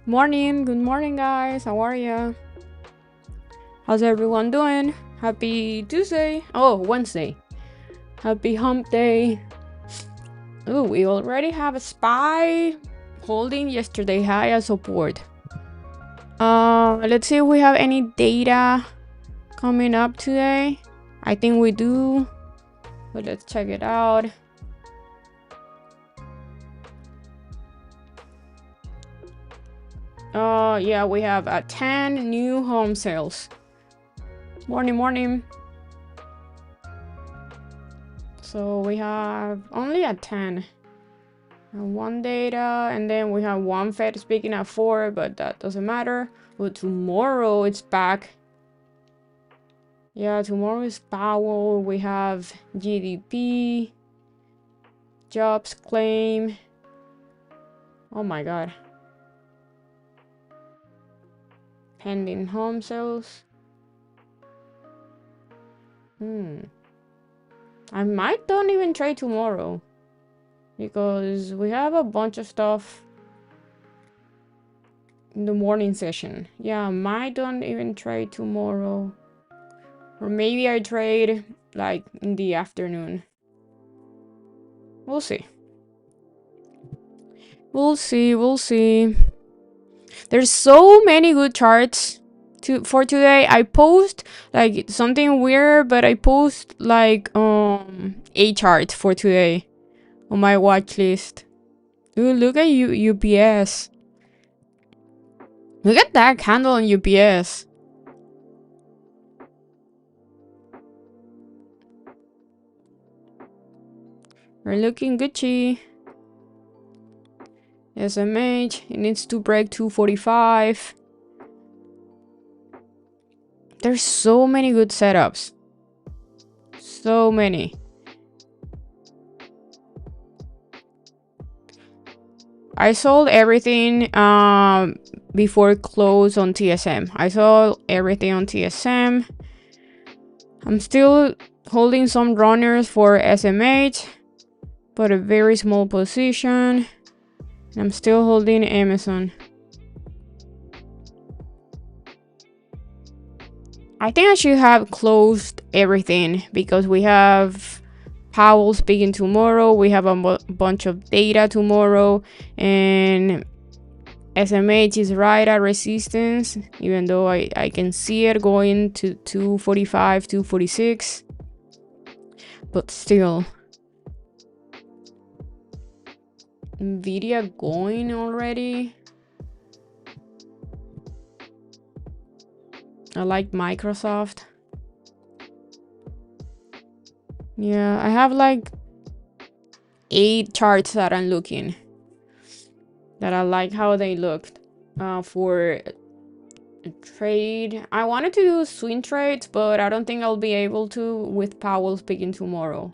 Morning, good morning, guys. How are ya? How's everyone doing? Happy Tuesday. Oh, Wednesday. Happy hump day. Oh, we already have a SPY holding yesterday high as support. Let's see if we have any data coming up today. I think we do, but let's check it out. Yeah, we have 10 new home sales. Morning. So we have only at 10. One data, and then we have one Fed speaking at 4, but that doesn't matter. But tomorrow it's back. Yeah, tomorrow is Powell. We have GDP, jobs claim. Oh my god. Pending home sales. I might don't even trade tomorrow, because we have a bunch of stuff in the morning session. Yeah, I might don't even trade tomorrow. Or maybe I trade like in the afternoon. We'll see. We'll see. There's so many good charts for today. I post like something weird, but I post like a chart for today on my watch list. Ooh, look at UPS. Look at that candle on UPS. We're looking Gucci. SMH, it needs to break 245. There's so many good setups. So many. I sold everything before close on TSM. I sold everything on TSM. I'm still holding some runners for SMH, but a very small position. I'm still holding Amazon. I think I should have closed everything because we have Powell speaking tomorrow. We have a bunch of data tomorrow, and SMH is right at resistance, even though I can see it going to 245, 246. But still. Nvidia going already. I like Microsoft. Yeah, I have like 8 charts that I'm looking, that I like how they looked for trade. I wanted to do swing trades, but I don't think I'll be able to with Powell speaking tomorrow.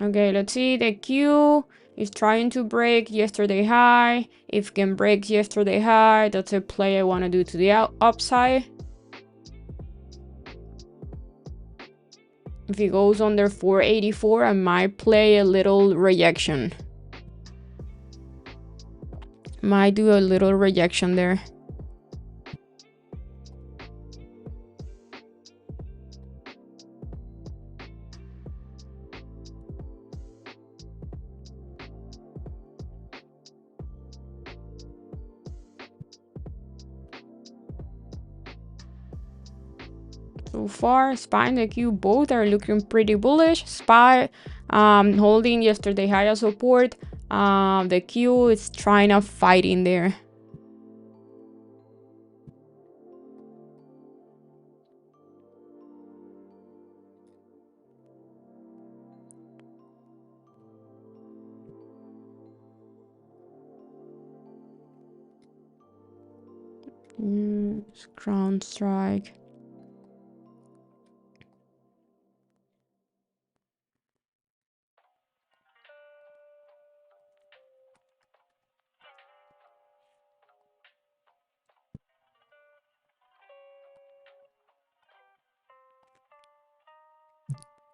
Okay, let's see. The Q is trying to break yesterday high. If it can break yesterday high, that's a play I want to do to the upside. If it goes under 484, I might play a little rejection. Might do a little rejection there. So far, SPY and the Q both are looking pretty bullish. SPY holding yesterday higher support. The Q is trying to fight in there. Ground strike.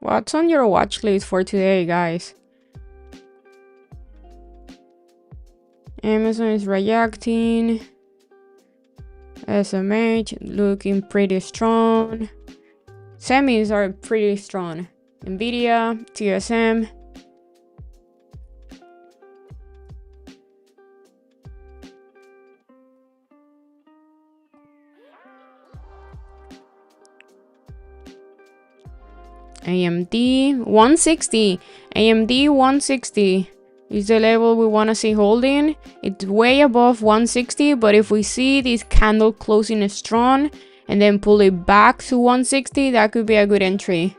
What's on your watch list for today, guys? Amazon is reacting. SMH looking pretty strong. Semis are pretty strong. Nvidia, TSM. AMD 160. AMD 160 is the level we want to see holding. It's way above 160, but if we see this candle closing strong and then pull it back to 160, that could be a good entry.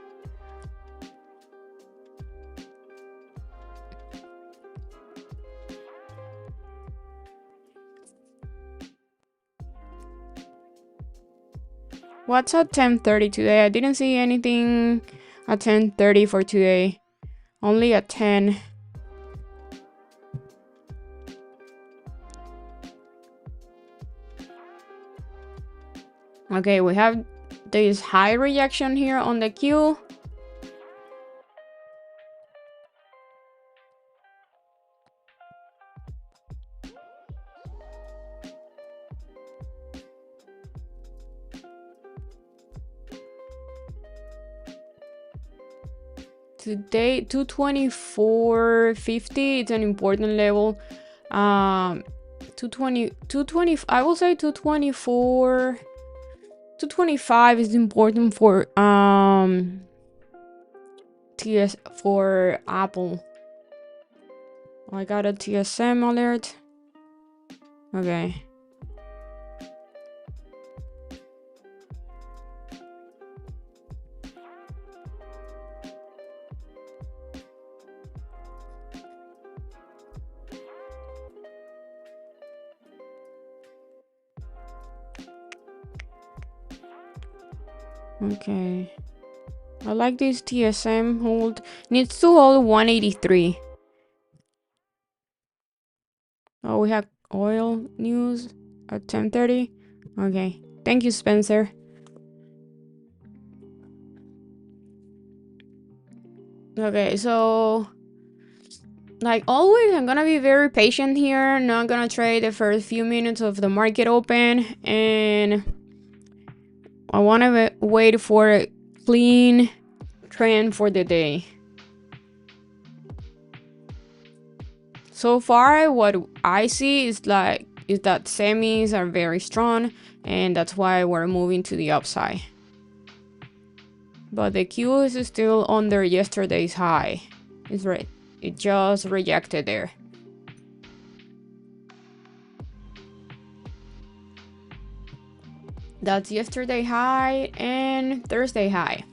What's at 10:30 today? I didn't see anything at 10:30 for today. Only at 10. Okay, we have this high rejection here on the Q. Today 224.50, it's an important level. 220, I will say 224, 225 is important for for Apple. I got a TSM alert. Okay. Okay. I like this TSM hold. Needs to hold 183. Oh, we have oil news at 10:30. Okay. Thank you, Spencer. Okay, so like always, I'm gonna be very patient here. Not gonna trade the first few minutes of the market open, and I want to wait for a clean trend for the day. So far, what I see is that semis are very strong, and that's why we're moving to the upside. But the Q is still under yesterday's high. It's right. It just rejected there. That's yesterday high and Thursday high.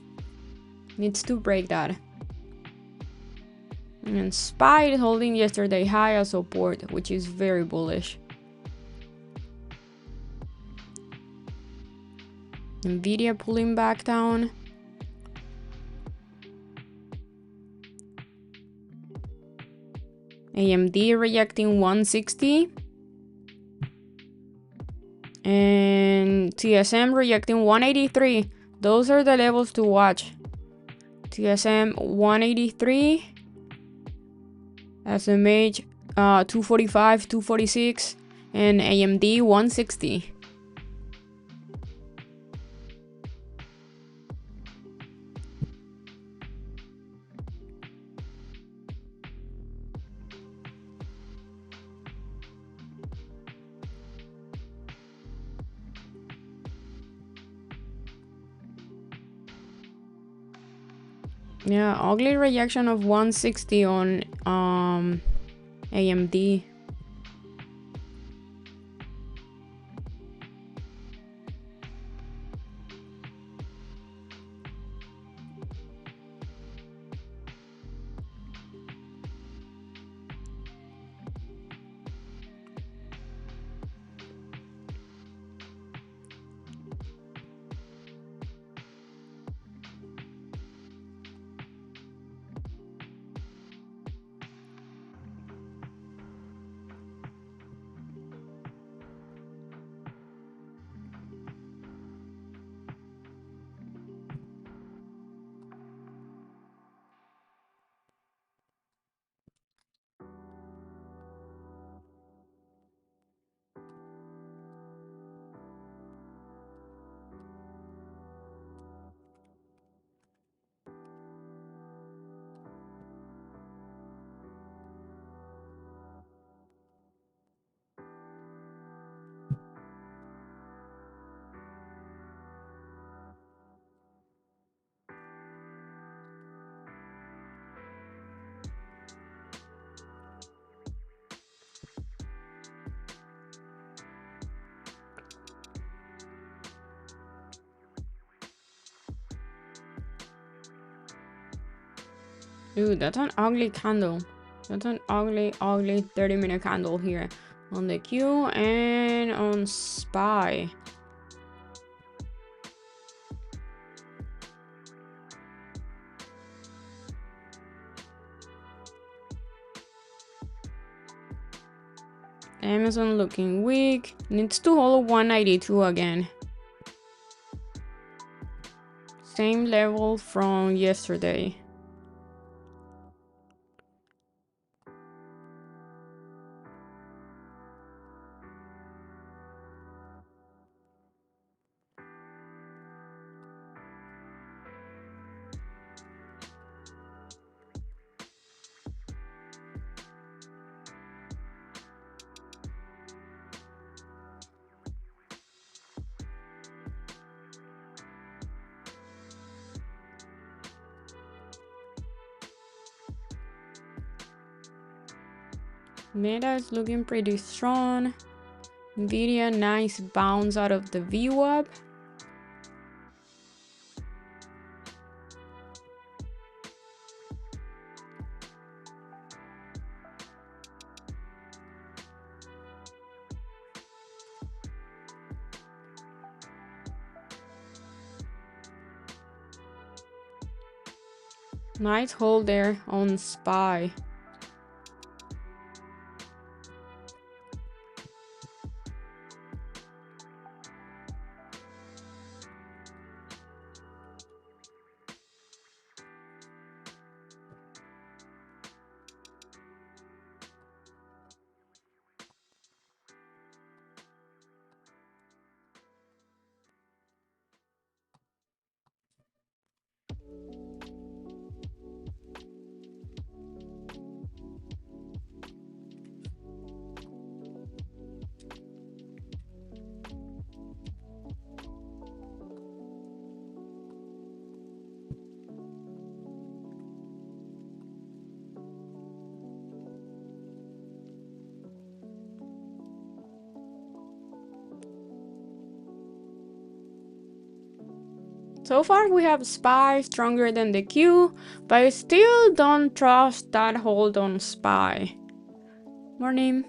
Needs to break that. And SPY is holding yesterday high as support, which is very bullish. Nvidia pulling back down. AMD rejecting 160. And TSM rejecting 183. Those are the levels to watch. TSM 183. SMH 245, 246. And AMD 160. Yeah, ugly rejection of 160 on AMD. Ooh, that's an ugly candle. That's an ugly, ugly 30-minute candle here on the Q and on SPY. Amazon looking weak. Needs to hold 192 again. Same level from yesterday. Meta is looking pretty strong. Nvidia, nice bounce out of the VWAP. Nice hold there on SPY. So far we have SPY stronger than the Q, but I still don't trust that hold on SPY. Morning.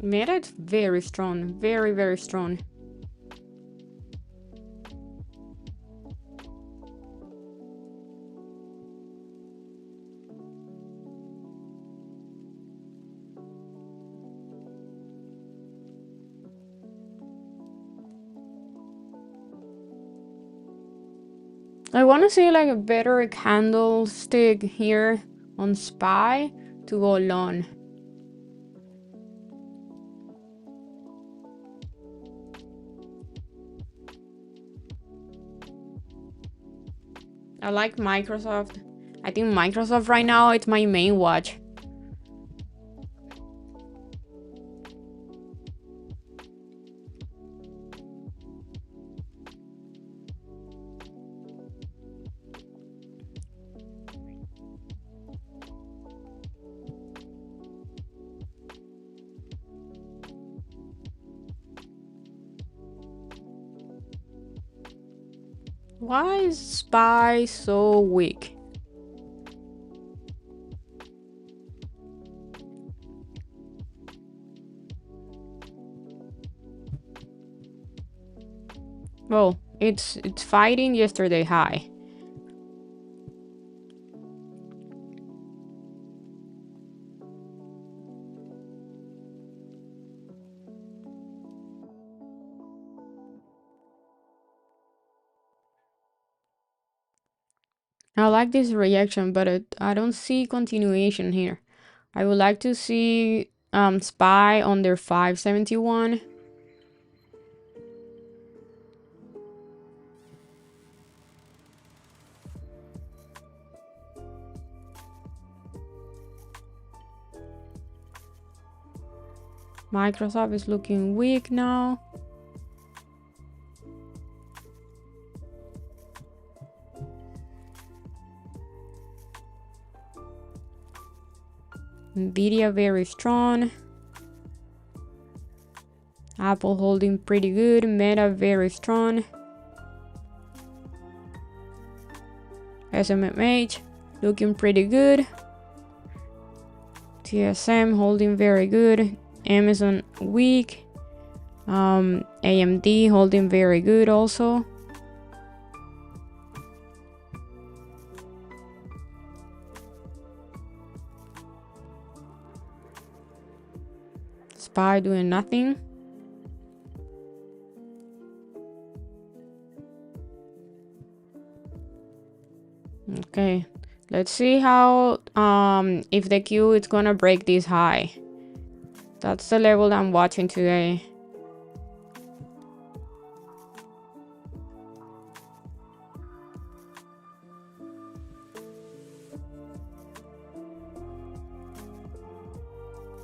Meta is very strong, very, very strong. I want to see like a better candlestick here on SPY to go long. I like Microsoft. I think Microsoft right now it's my main watch. Why is SPY so weak? Well, it's fighting yesterday high. I like this reaction, but I don't see continuation here. I would like to see SPY under 571. Microsoft is looking weak now. Nvidia very strong. Apple holding pretty good. Meta very strong. SMMH looking pretty good. TSM holding very good. Amazon weak. AMD holding very good also. SPY doing nothing. Okay, let's see how if the Q is gonna break this high. That's the level I'm watching today.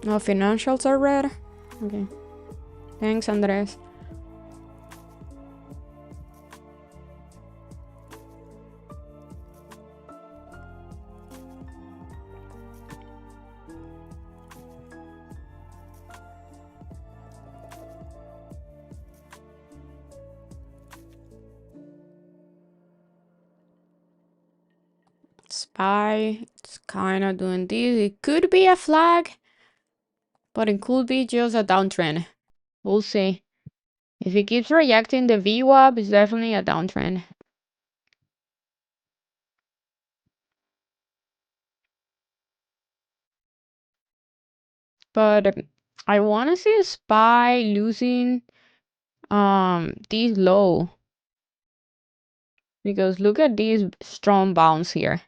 No, financials are red. Okay, thanks, Andres. SPY, it's kind of doing this. It could be a flag, but it could be just a downtrend. We'll see. If it keeps rejecting the VWAP, it's definitely a downtrend. But I want to see SPY losing this low, because look at this strong bounce here.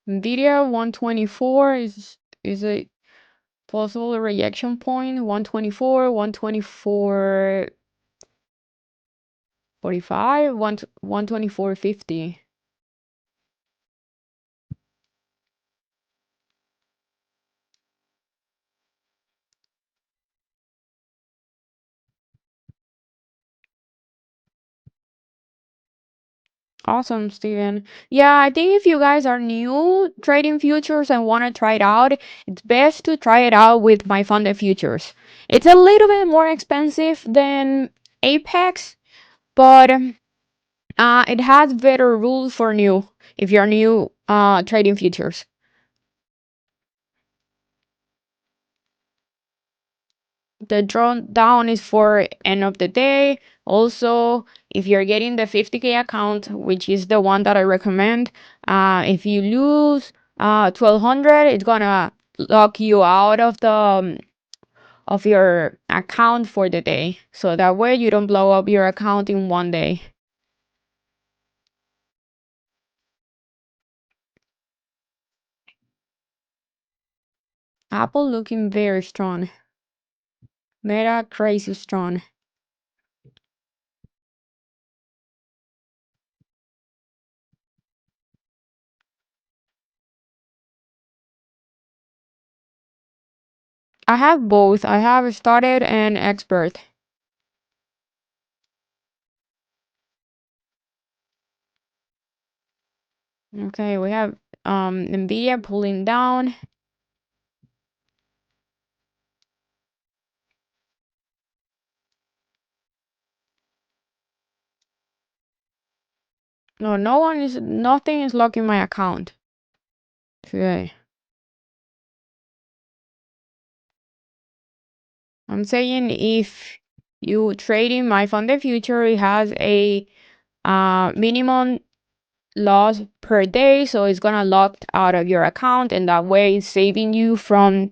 Nvidia 124 is a possible rejection point. 124, 124.45, 124.50. Awesome, Steven. Yeah, I think if you guys are new trading futures and want to try it out, it's best to try it out with my funded futures. It's a little bit more expensive than Apex, but it has better rules for new if you're new trading futures. The drawdown is for end of the day. Also, if you're getting the 50K account, which is the one that I recommend, if you lose 1200, it's gonna lock you out of the of your account for the day, so that way you don't blow up your account in one day. Apple looking very strong. Meta crazy strong. I have both. I have started and expert. Okay, we have Nvidia pulling down. No, nothing is locking my account today. I'm saying if you trading my funded future, it has a minimum loss per day, so it's gonna lock out of your account, and that way it's saving you from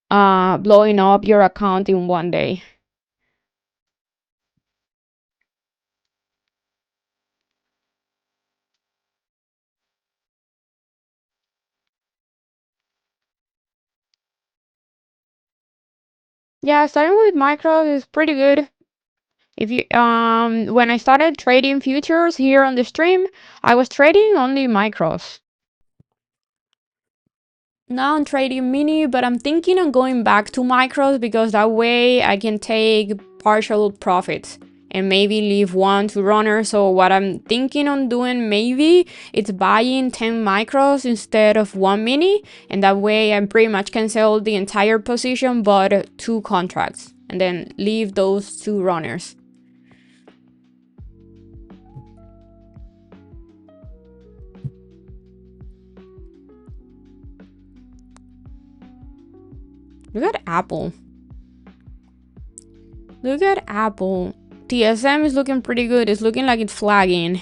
blowing up your account in one day. Yeah, starting with micros is pretty good. If you when I started trading futures here on the stream, I was trading only micros. Now I'm trading mini, but I'm thinking on going back to micros because that way I can take partial profits and maybe leave one to runner. So what I'm thinking on doing maybe it's buying 10 micros instead of one mini, and that way I pretty much can sell the entire position but 2 contracts and then leave those 2 runners. Look at Apple. Look at Apple. TSM is looking pretty good. It's looking like it's flagging.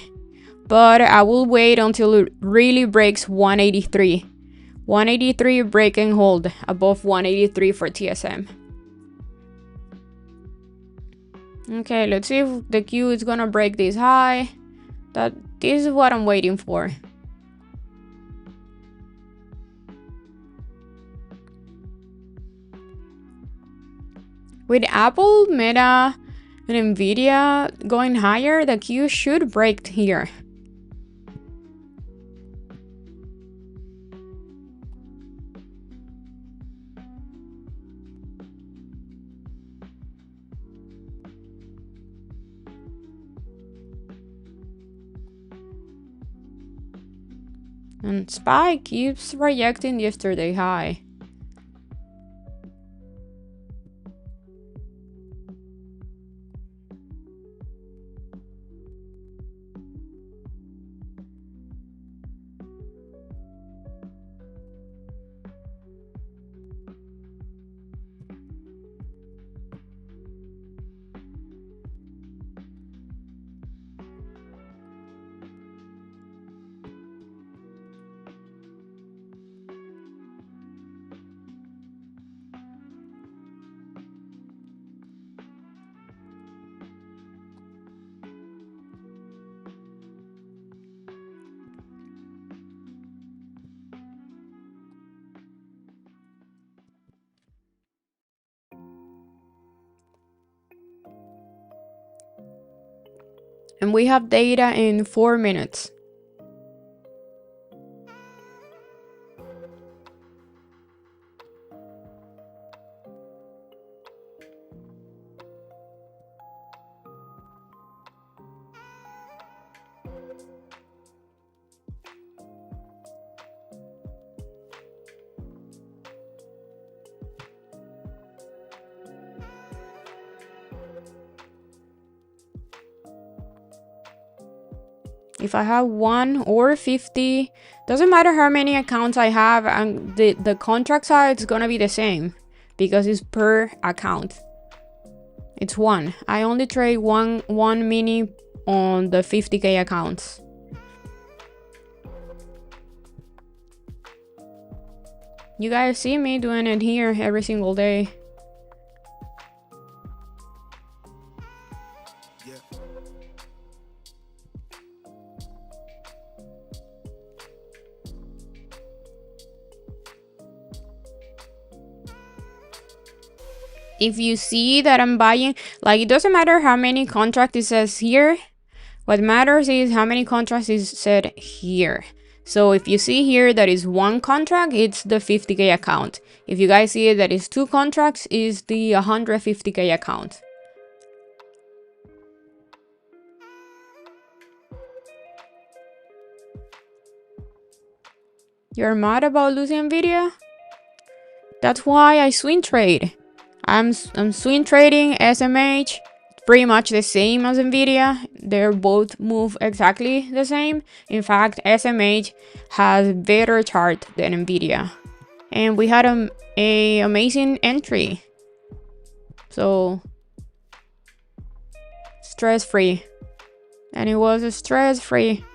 But I will wait until it really breaks 183. 183 break and hold above 183 for TSM. Okay, let's see if the Q is gonna break this high. This is what I'm waiting for. With Apple, Meta, and Nvidia going higher, the Q should break here. And SPY keeps rejecting yesterday high. And we have data in 4 minutes. If I have 1 or 50, doesn't matter how many accounts I have, and the contract size is gonna be the same because it's per account. It's 1. I only trade one mini on the 50k accounts. You guys see me doing it here every single day. If you see that I'm buying, like, it doesn't matter how many contracts it says here. What matters is how many contracts is said here. So if you see here that is 1 contract, it's the 50k account. If you guys see that is 2 contracts, is the 150k account. You're mad about losing Nvidia? That's why I swing trade. I'm swing trading SMH, pretty much the same as Nvidia. They're both move exactly the same. In fact, SMH has better chart than Nvidia, and we had a amazing entry. So stress free, and it was a stress free.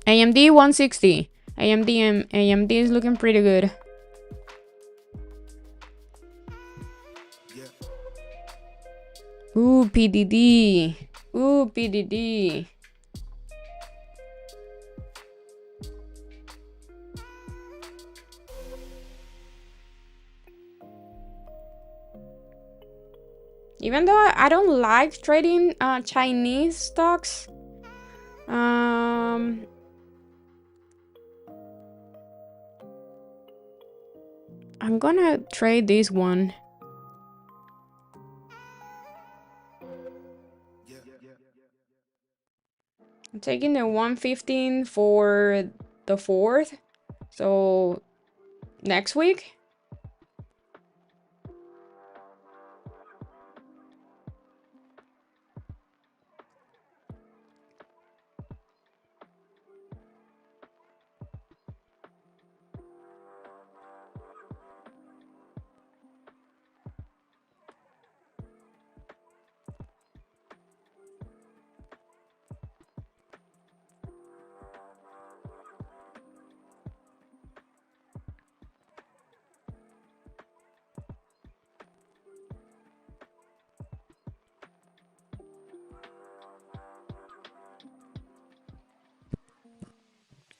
AMD 160. AMD is looking pretty good. Ooh, PDD. Ooh, PDD. Even though I don't like trading Chinese stocks, I'm gonna trade this one. I'm taking the 115 for the 4th, so next week.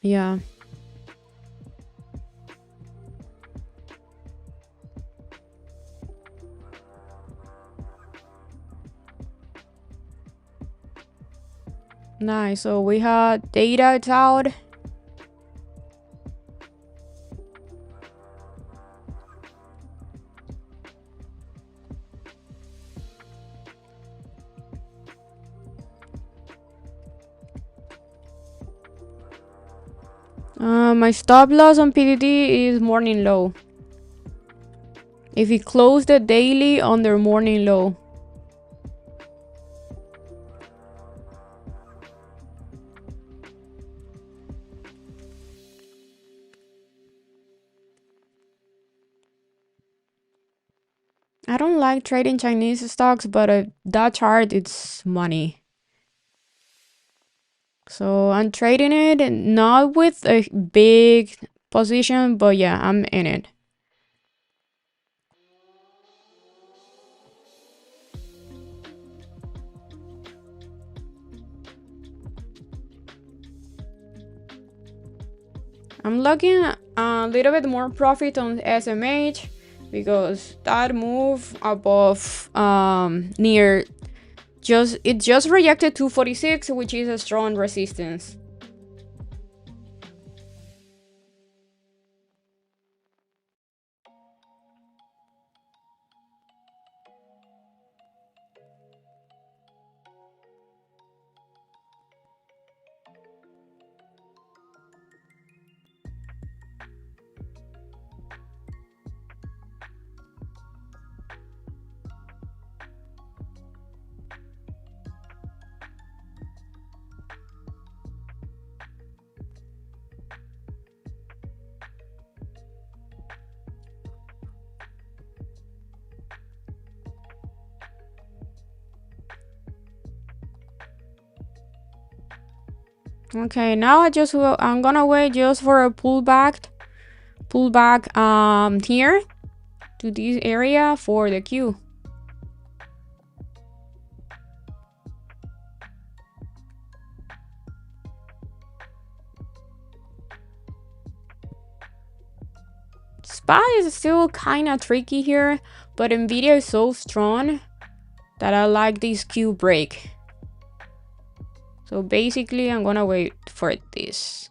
Yeah. Nice. So we had data out. My stop loss on PDD is morning low. If it closed the daily on their morning low. I don't like trading Chinese stocks, but that chart, it's money. So I'm trading it, not with a big position, but yeah, I'm in it. I'm looking a little bit more profit on SMH because that move above near it just rejected 246, which is a strong resistance. Okay, now I'm gonna wait just for a pullback here to this area for the Q. SPY is still kind of tricky here, but Nvidia is so strong that I like this Q break. So basically, I'm gonna wait for this.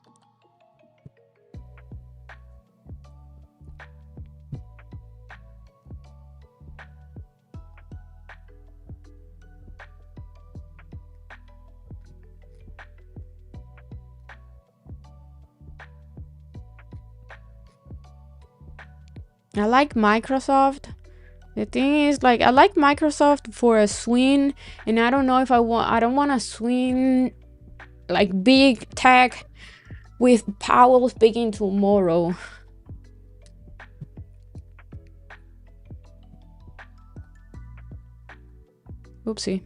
I like Microsoft. The thing is, like, I like Microsoft for a swing, and I don't know if I don't want to swing like big tech with Powell speaking tomorrow. Oopsie.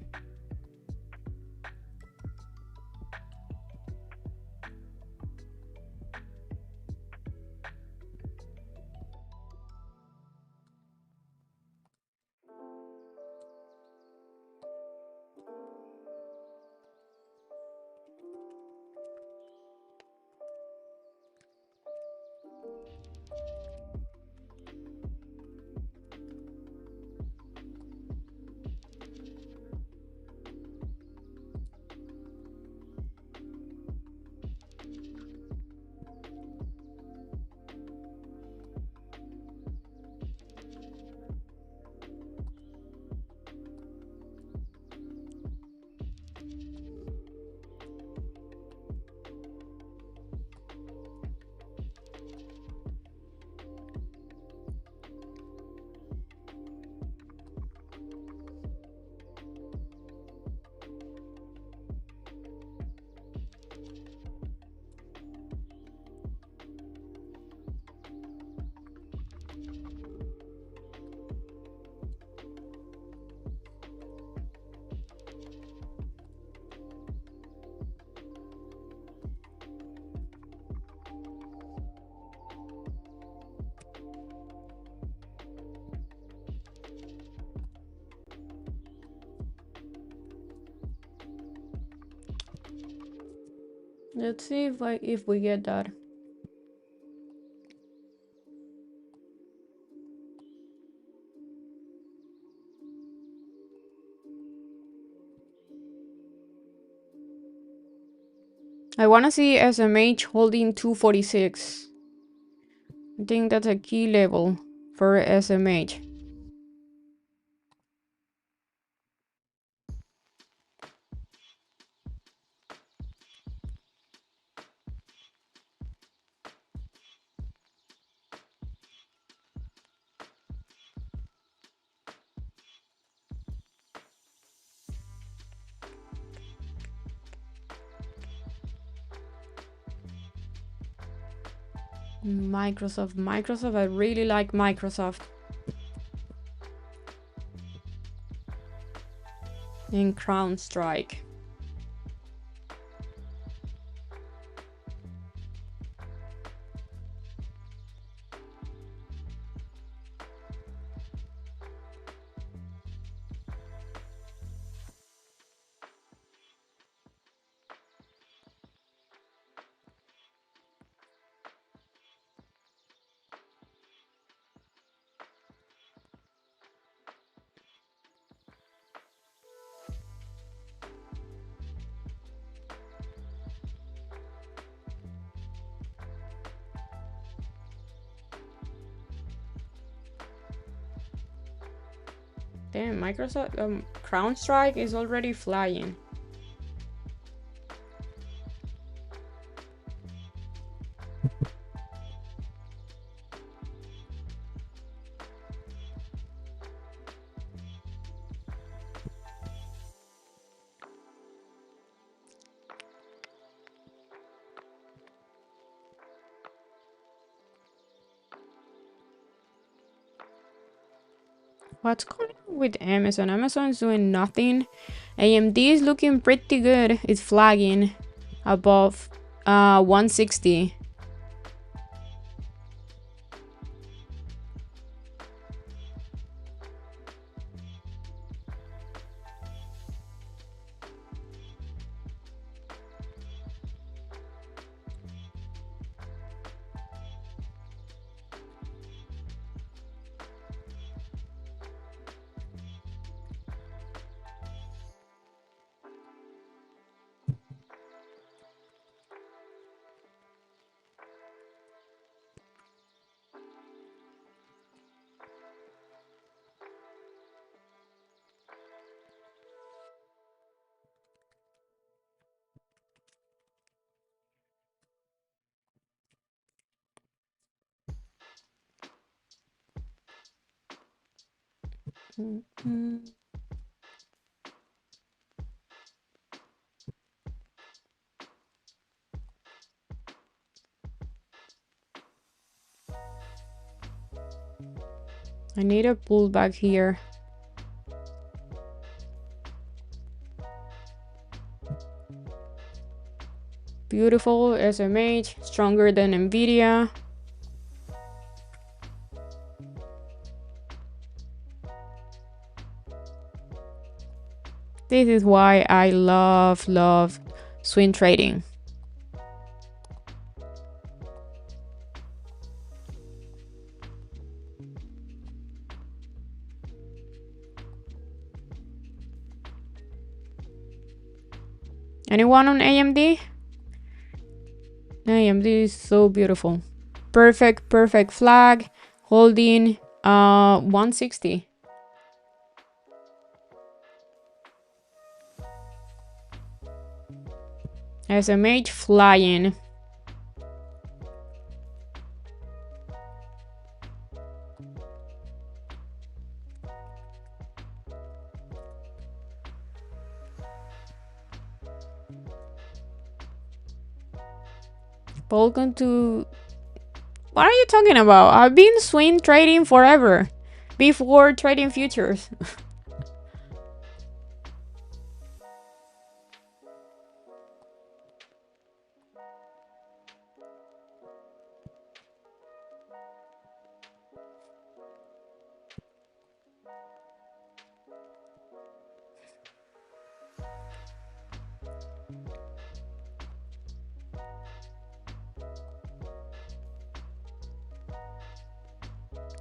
Let's see if we get that. I want to see SMH holding 246. I think that's a key level for SMH. Microsoft, I really like Microsoft. And Crown Strike. Damn, Microsoft Crown Strike is already flying. What's going on with Amazon? Amazon's doing nothing. AMD is looking pretty good. It's flagging above 160. I need a pullback here. Beautiful SMH, stronger than Nvidia. This is why I love swing trading. Anyone on AMD? AMD is so beautiful. Perfect flag, holding 160. SMH flying. Welcome to... What are you talking about? I've been swing trading forever. Before trading futures.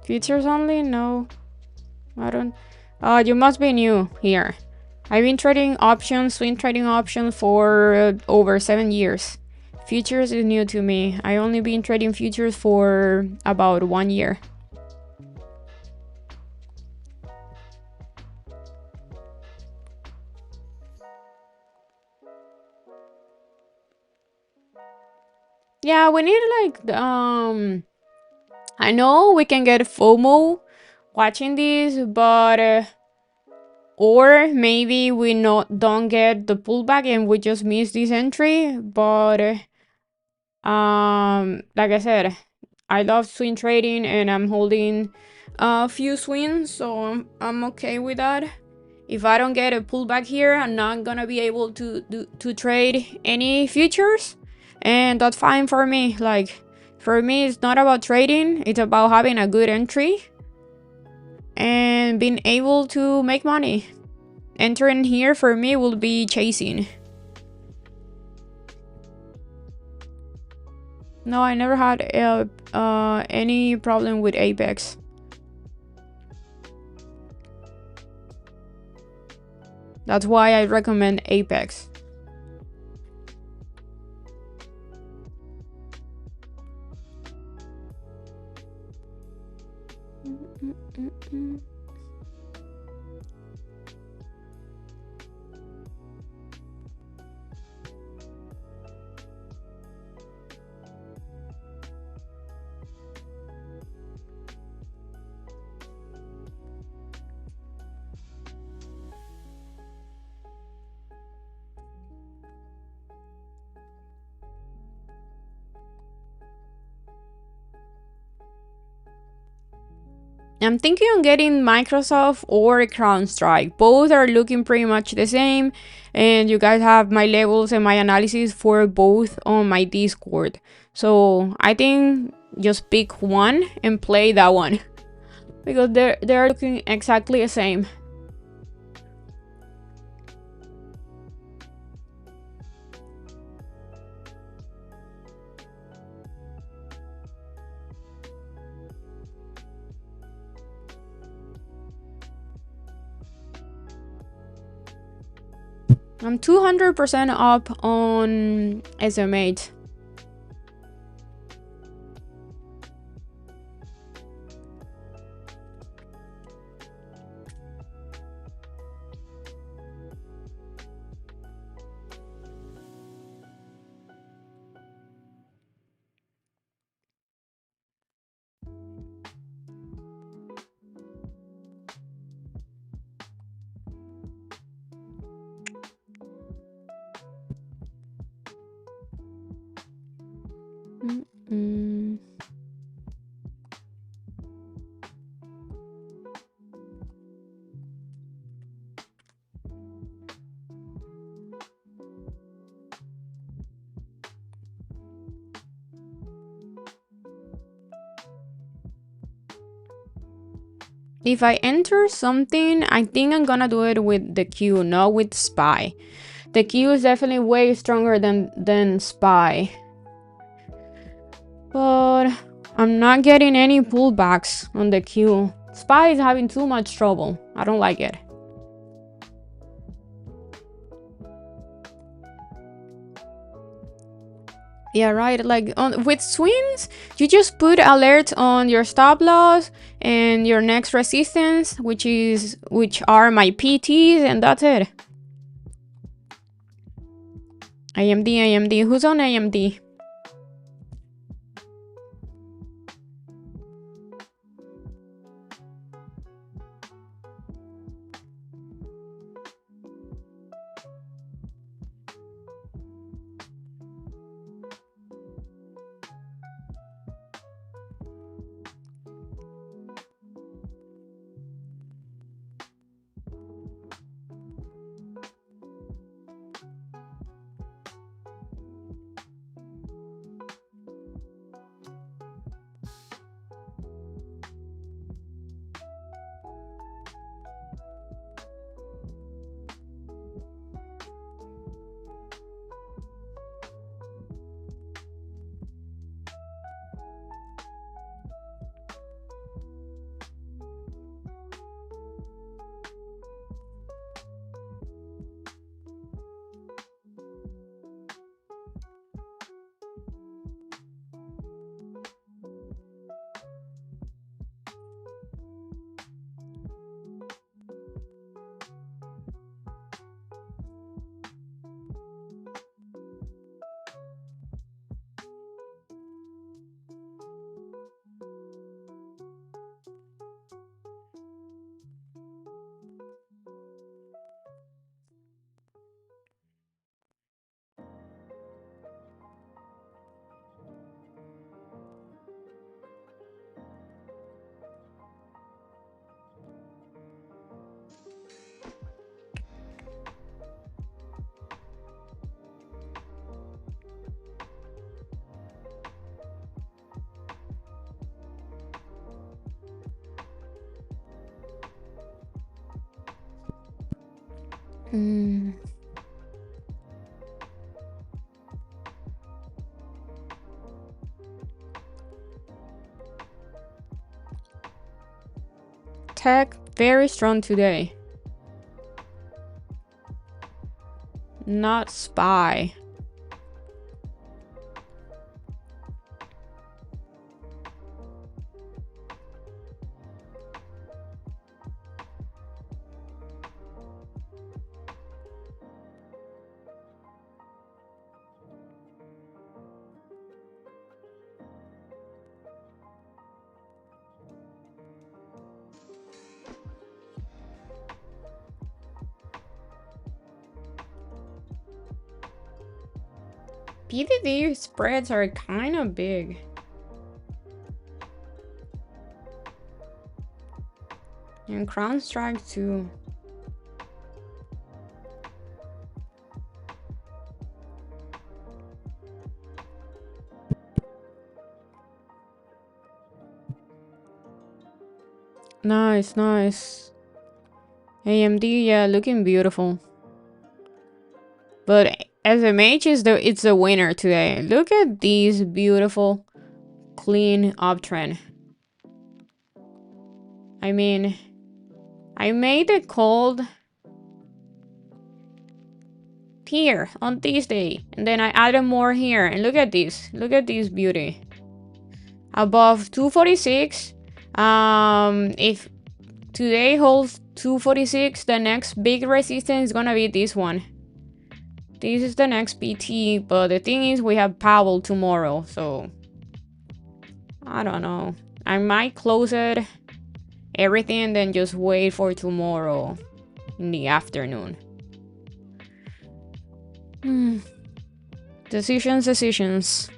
Futures only? No, I don't. You must be new here. I've been trading options, swing trading options for over 7 years. Futures is new to me. I only been trading futures for about 1 year. Yeah, we need like I know we can get FOMO watching this, but or maybe we don't get the pullback and we just miss this entry. But like I said, I love swing trading and I'm holding a few swings, so I'm okay with that. If I don't get a pullback here, I'm not gonna be able to trade any futures, and that's fine for me. Like, for me, it's not about trading, it's about having a good entry and being able to make money. Entering here for me will be chasing. No, I never had any problem with Apex. That's why I recommend Apex. I'm thinking on getting Microsoft or CrowdStrike. Both are looking pretty much the same, and you guys have my levels and my analysis for both on my Discord. So I think just pick one and play that one because they're looking exactly the same. I'm 200% up on SMH. If I enter something, I think I'm gonna do it with the Q, not with SPY. The Q is definitely way stronger than SPY. But I'm not getting any pullbacks on the Q. SPY is having too much trouble. I don't like it. Yeah, right. Like with swings, you just put alerts on your stop loss and your next resistance, which are my PTs, and that's it. AMD. Who's on AMD? Mm. Tech, very strong today. Not SPY. PDD spreads are kind of big. And Crown Strike too. Nice, nice. AMD, yeah, looking beautiful. But SMH is it's the winner today. Look at these beautiful, clean uptrend. I mean, I made the cold here on this day, and then I added more here, and look at this. Look at this beauty. Above 246. If today holds 246, the next big resistance is gonna be this one. This is the next PT, but the thing is we have Powell tomorrow, so I don't know. I might close it, everything, and then just wait for tomorrow in the afternoon. Decisions.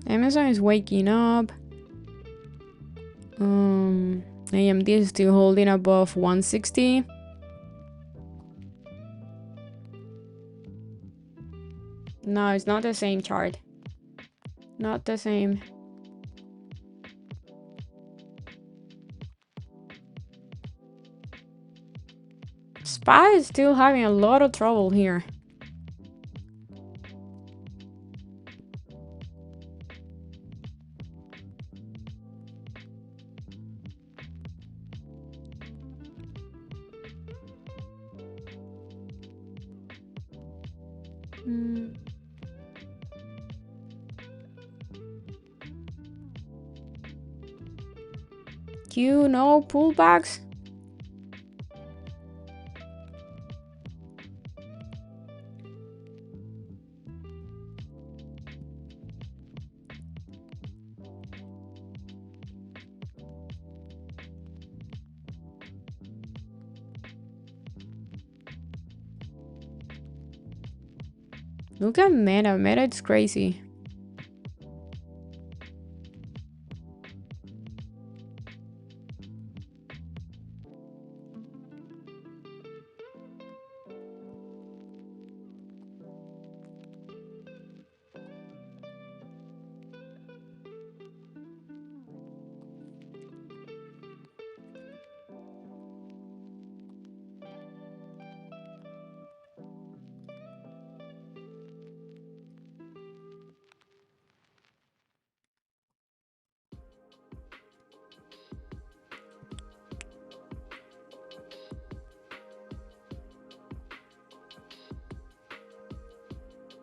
Amazon is waking up. AMD is still holding above 160. No, it's not the same chart. Not the same. SPY is still having a lot of trouble here. You know pullbacks? Look at Meta. Meta, it's crazy.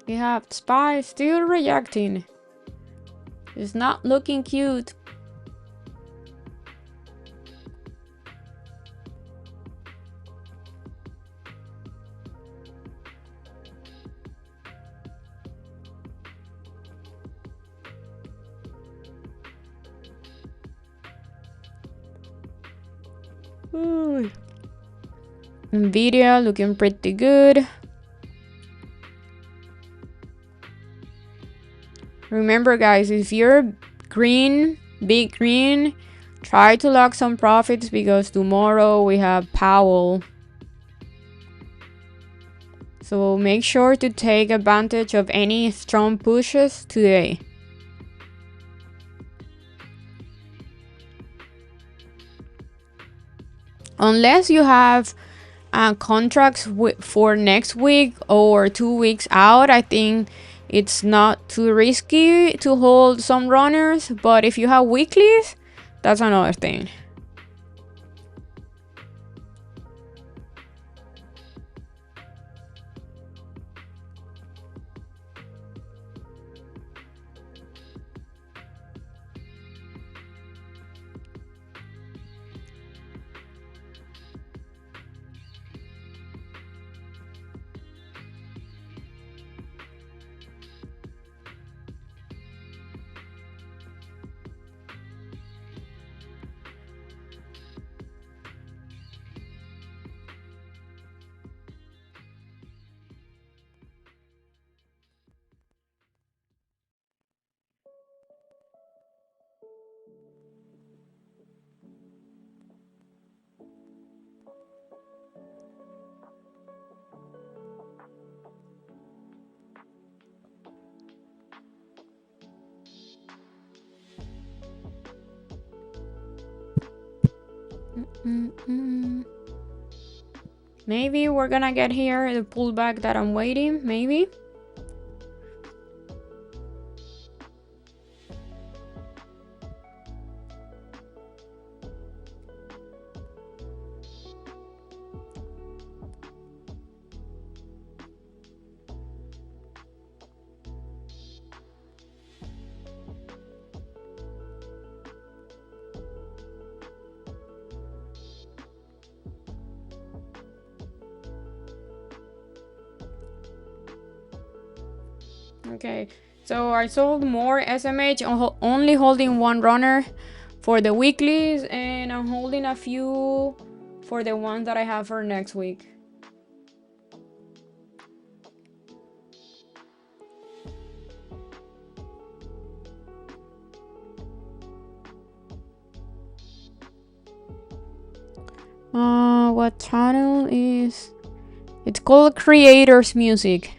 We have SPY still rejecting. It's not looking cute. Ooh. Nvidia looking pretty good. Remember, guys, if you're green, big green, try to lock some profits because tomorrow we have Powell. So make sure to take advantage of any strong pushes today. Unless you have contracts for next week or 2 weeks out, I think it's not too risky to hold some runners. But if you have weeklies, that's another thing. Maybe we're gonna get here the pullback that I'm waiting. Maybe. Okay, so I sold more SMH, only holding one runner for the weeklies, and I'm holding a few for the ones that I have for next week. What channel is? It's called Creators Music.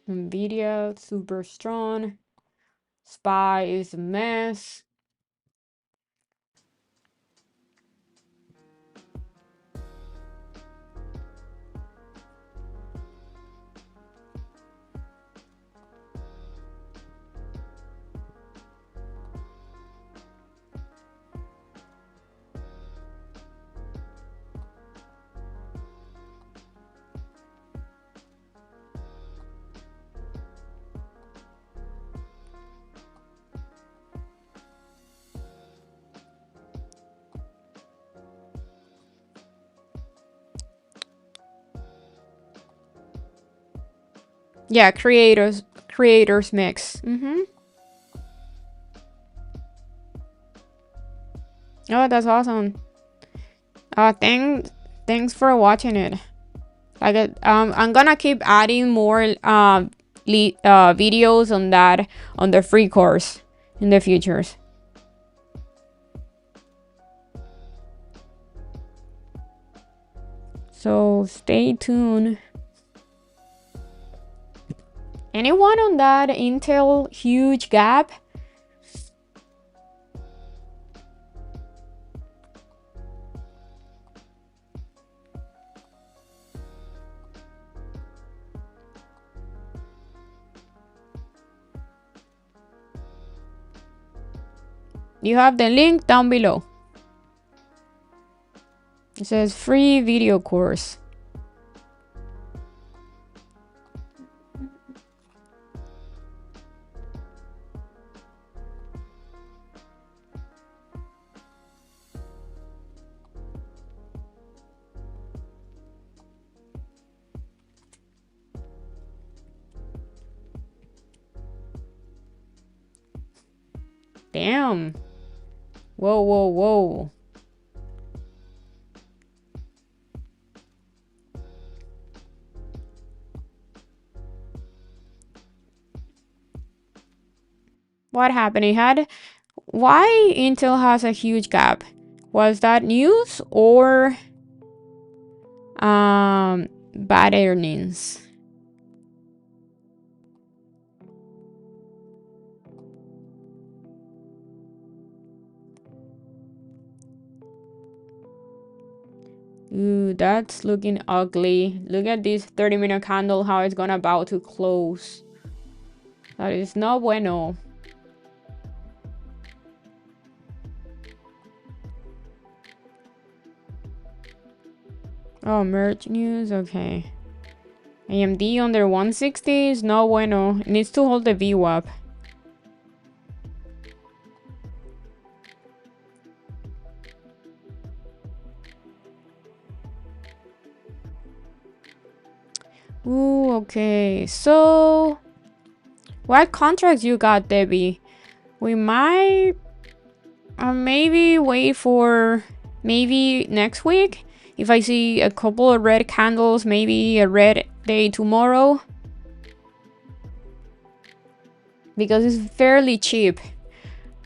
Nvidia, super strong. SPY is a mess. Yeah, creators mix. Oh, that's awesome. Thanks for watching it. I'm gonna keep adding more videos on that, on the free course in the futures. So stay tuned. Anyone on that Intel huge gap? You have the link down below. It says free video course. Damn. Whoa, whoa, whoa. What happened? Why Intel has a huge gap? Was that news or bad earnings? Ooh, that's looking ugly. Look at this 30-minute candle, how it's gonna about to close. That is no bueno. Oh, merge news, okay. AMD under 160 is no bueno. It needs to hold the VWAP. Ooh, okay. So, what contracts you got, Debbie? We might maybe wait for maybe next week. If I see a couple of red candles, maybe a red day tomorrow. Because it's fairly cheap,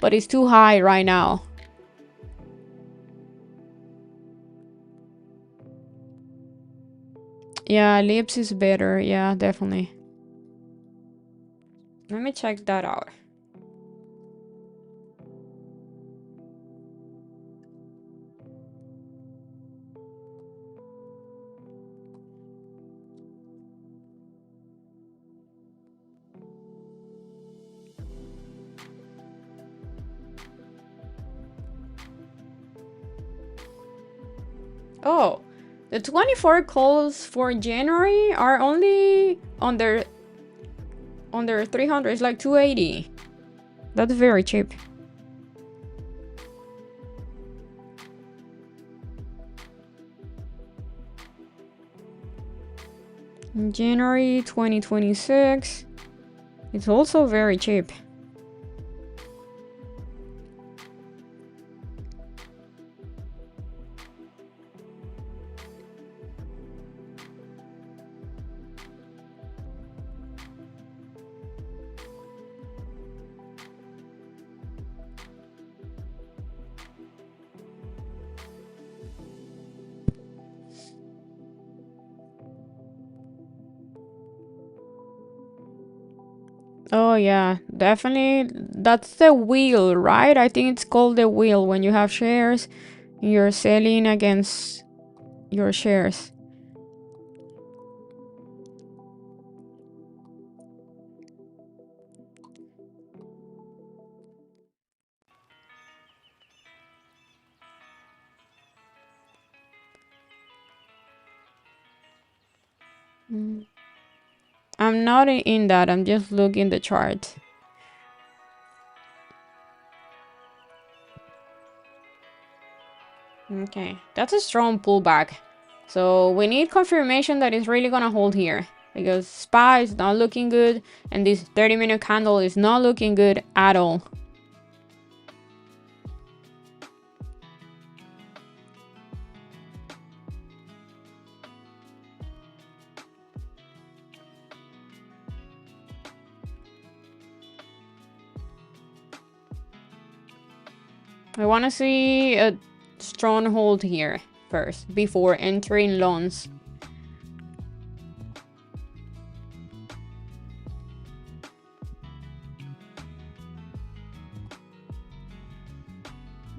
but it's too high right now. Yeah, lips is better. Yeah, definitely. Let me check that out. Oh, the 24 calls for January are only under 300. It's like 280. That's very cheap. In January 2026, it's also very cheap. Oh yeah, definitely. That's the wheel, right? I think it's called the wheel when you have shares, you're selling against your shares. I'm not in that. I'm just looking the chart. Okay, that's a strong pullback. So we need confirmation that it's really gonna hold here, because SPY is not looking good and this 30-minute candle is not looking good at all. I want to see a strong hold here first before entering loans.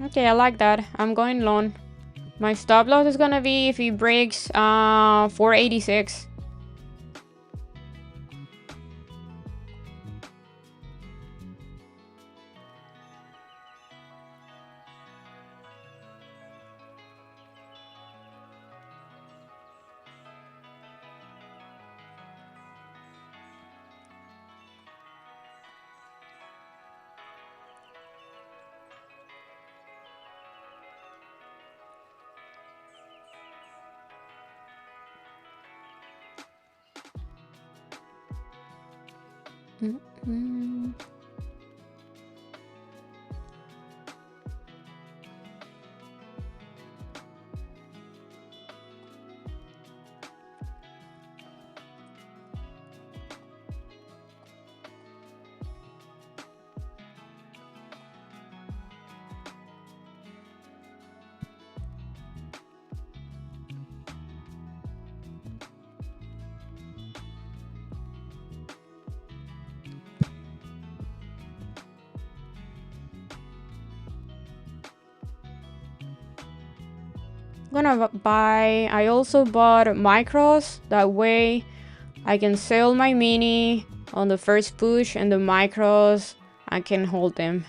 Okay, I like that. I'm going long. My stop loss is gonna be if it breaks 486. Mm-mm. I also bought micros, that way I can sell my mini on the first push, and the micros I can hold them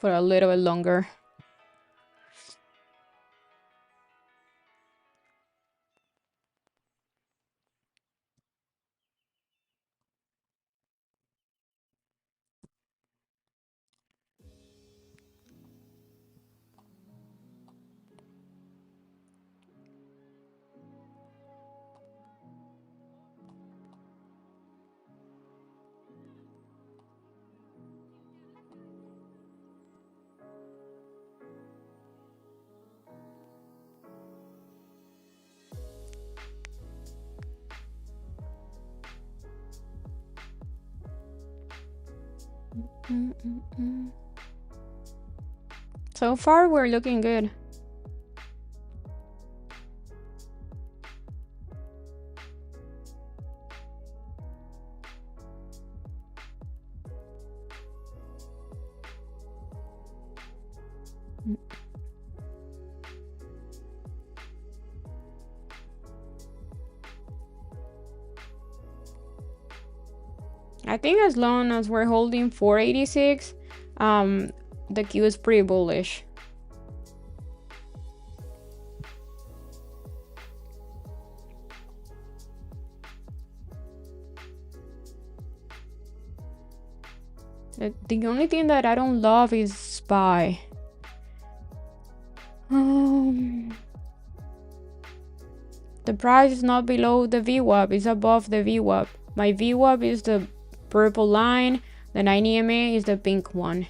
for a little bit longer. So far we're looking good. I think as long as we're holding 486, the queue is pretty bullish. The only thing that I don't love is SPY. The price is not below the VWAP, it's above the VWAP. My VWAP is the purple line, the 90 EMA is the pink one.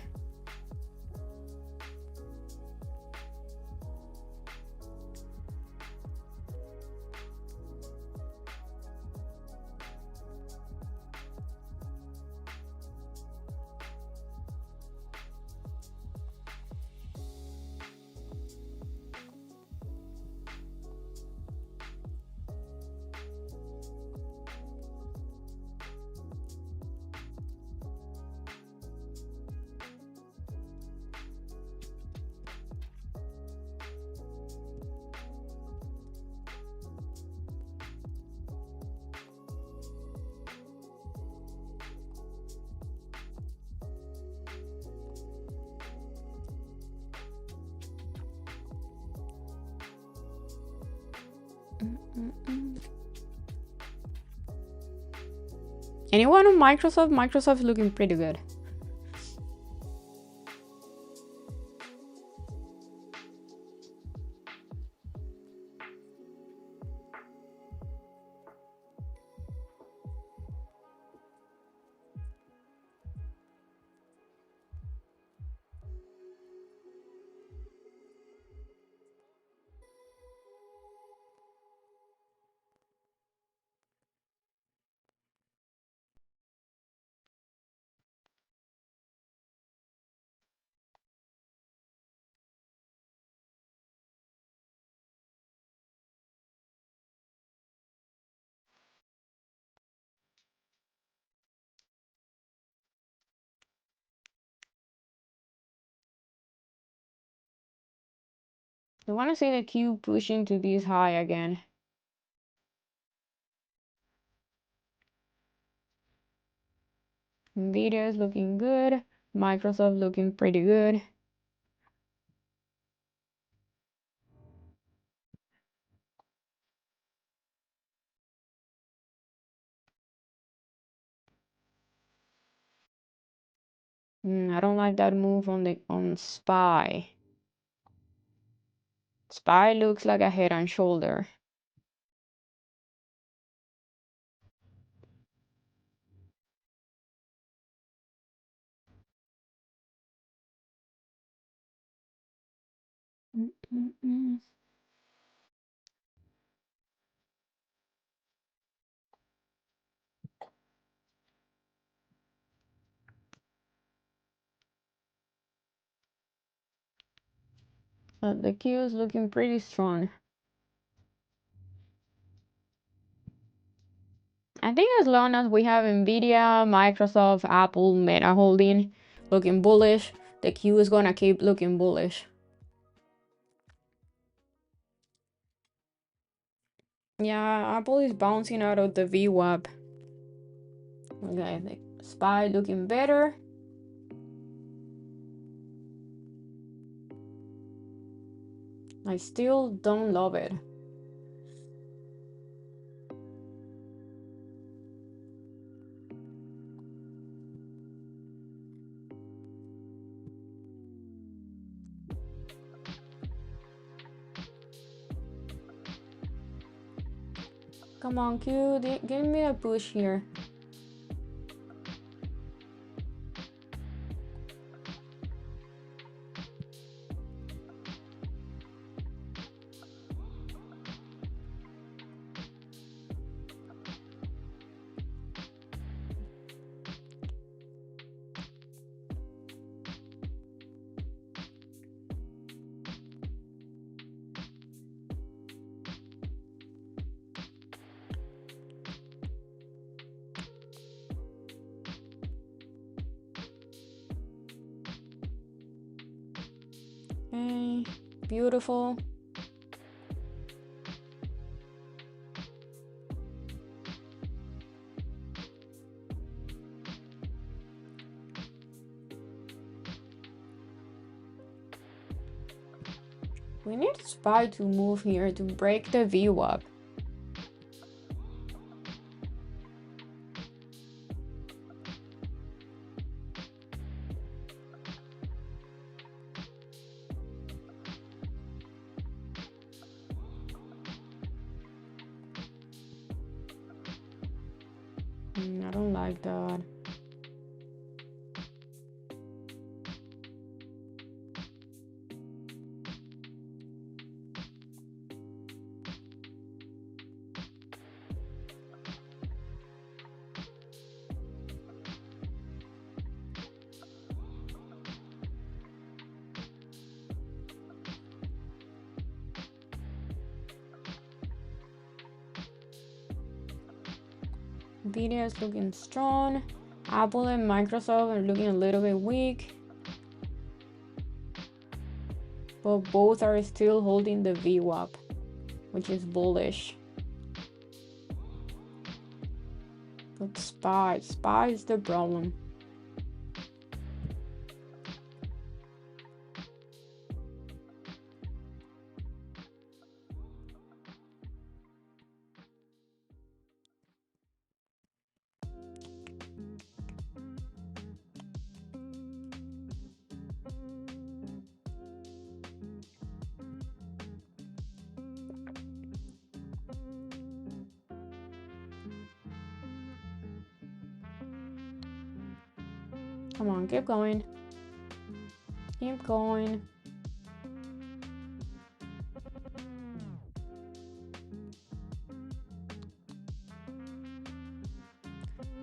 Anyone on Microsoft? Microsoft's looking pretty good. I want to see the Q pushing to this high again. Nvidia is looking good. Microsoft looking pretty good. I don't like that move on SPY. SPY looks like a head and shoulder. But the Q is looking pretty strong. I think as long as we have Nvidia, Microsoft, Apple, Meta holding looking bullish, the Q is gonna keep looking bullish. Yeah, Apple is bouncing out of the VWAP. Okay, the SPY looking better. I still don't love it. Come on, Q, give me a push here. Okay, beautiful. We need SPY to move here to break the VWAP. I don't like that. Nvidia is looking strong. Apple and Microsoft are looking a little bit weak. But both are still holding the VWAP, which is bullish. But SPY is the problem. Come on, keep going. Keep going.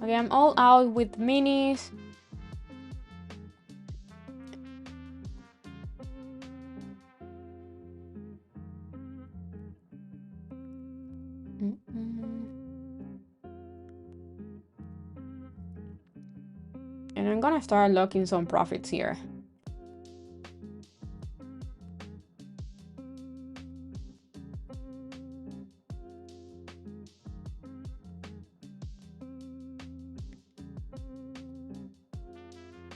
Okay, I'm all out with minis. And I'm gonna start locking some profits here.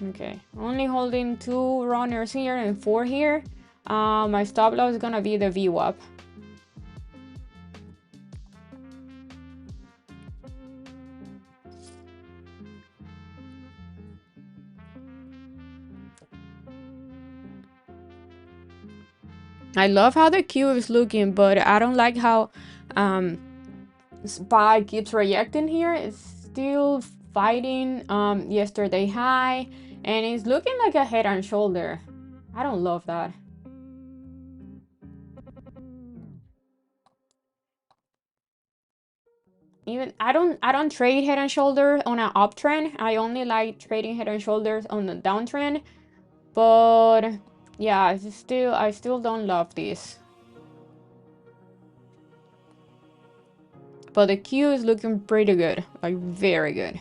Okay, only holding 2 runners here and 4 here. My stop loss is gonna be the VWAP. I love how the Q is looking, but I don't like how SPY keeps reacting here. It's still fighting yesterday high, and it's looking like a head and shoulder. I don't love that. Even I don't trade head and shoulders on an uptrend. I only like trading head and shoulders on the downtrend. But yeah, I still don't love this. But the Q is looking pretty good, like very good.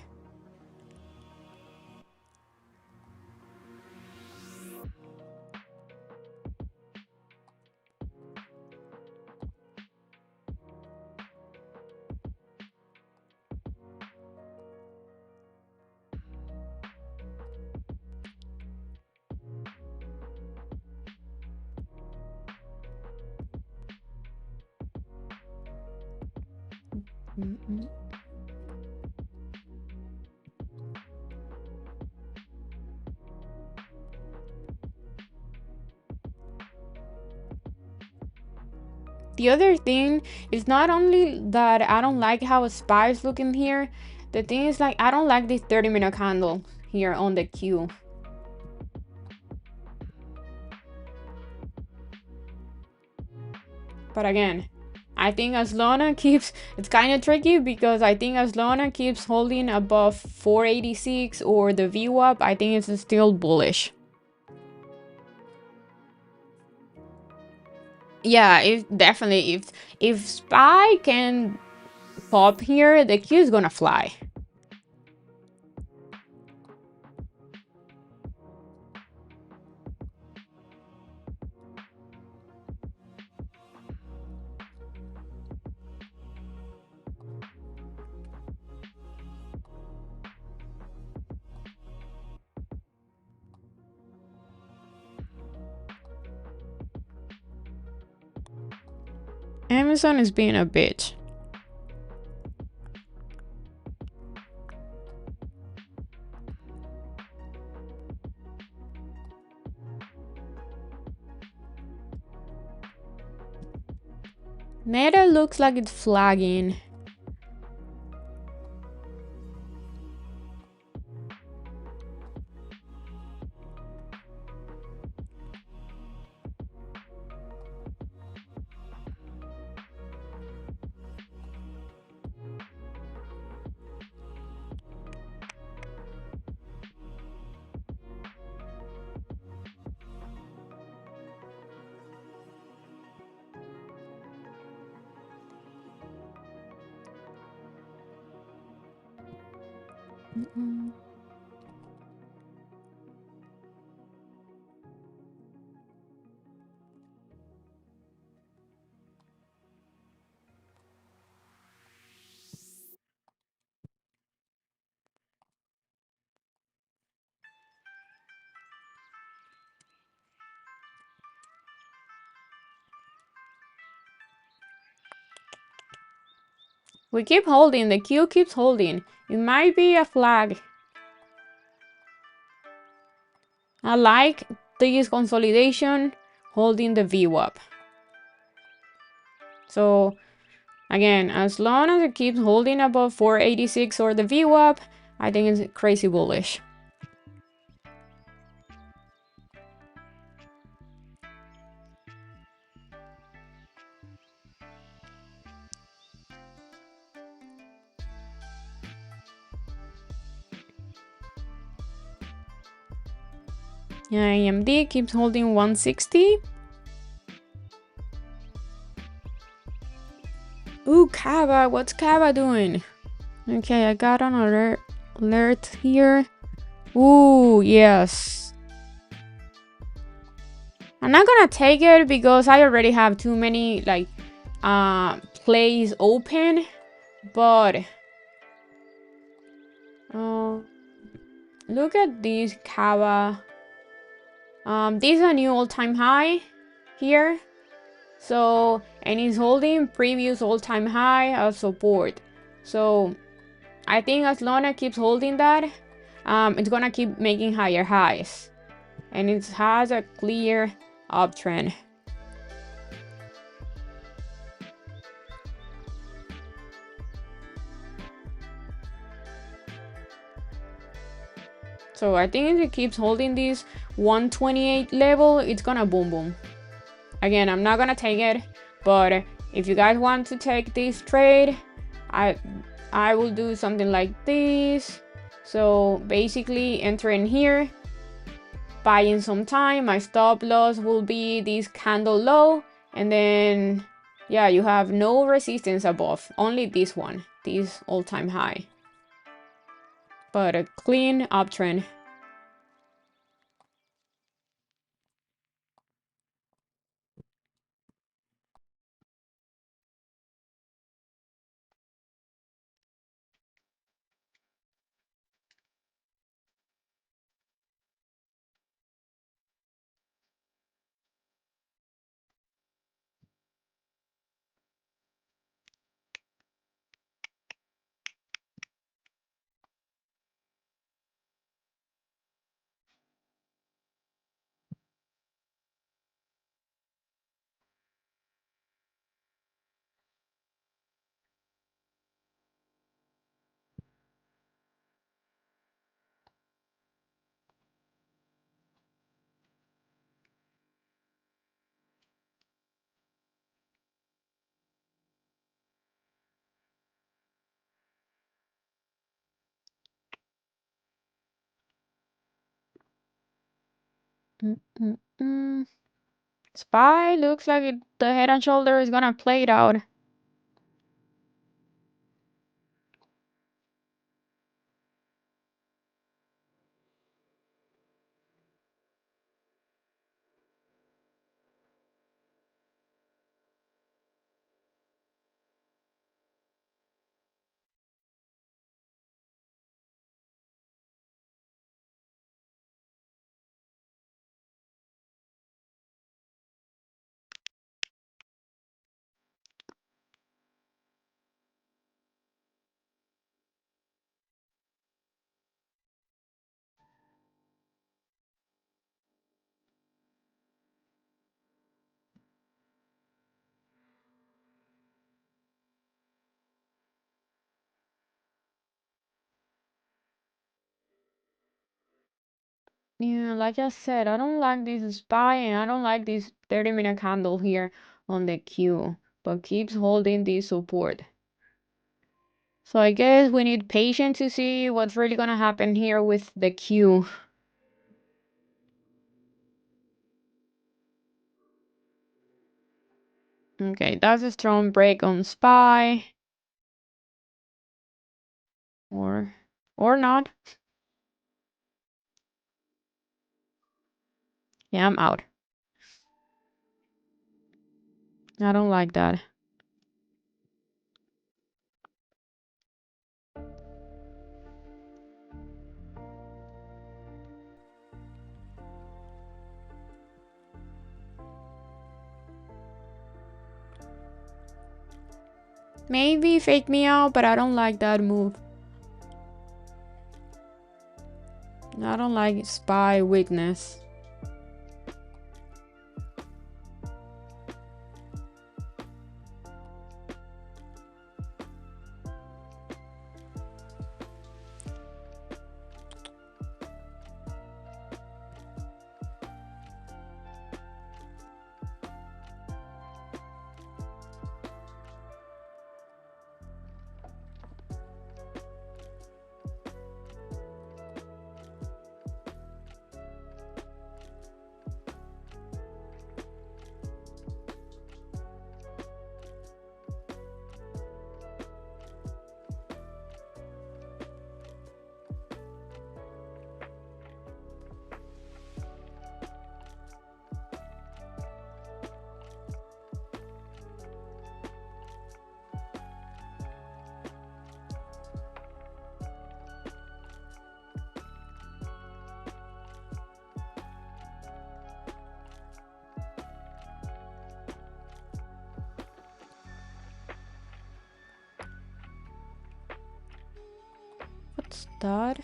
The other thing is not only that I don't like how a SPY is looking here, the thing is like I don't like this 30-minute candle here on the Q. But again, I think as Lona keeps, it's kind of tricky because I think as Lona keeps holding above 486 or the VWAP, I think it's still bullish. Yeah, definitely if SPY can pop here, the Q is gonna fly. Amazon is being a bitch. Meta looks like it's flagging. We keep holding, the Q keeps holding. It might be a flag. I like this consolidation holding the VWAP. So again, as long as it keeps holding above 486 or the VWAP, I think it's crazy bullish. Yeah, AMD keeps holding 160. Ooh, Kava, what's Kava doing? Okay, I got an alert here. Ooh, yes. I'm not gonna take it because I already have too many like plays open, but look at this Kava. This is a new all-time high here. So, and it's holding previous all-time high of support. So I think as long as it keeps holding that, it's gonna keep making higher highs. And it has a clear uptrend. So I think if it keeps holding this 128 level, it's gonna boom boom. Again, I'm not gonna take it, but if you guys want to take this trade, I I will do something like this. So basically entering here, buying some time. My stop loss will be this candle low, and then yeah, you have no resistance above, only this one, this all-time high, but a clean uptrend. SPY looks like the head and shoulder is gonna play it out. Yeah, like I said, I don't like this SPY, and I don't like this 30-minute candle here on the Q, but keeps holding this support. So I guess we need patience to see what's really gonna happen here with the Q. Okay, that's a strong break on SPY. Or not. Yeah, I'm out. I don't like that. Maybe fake me out, but I don't like that move. I don't like SPY weakness. What's that?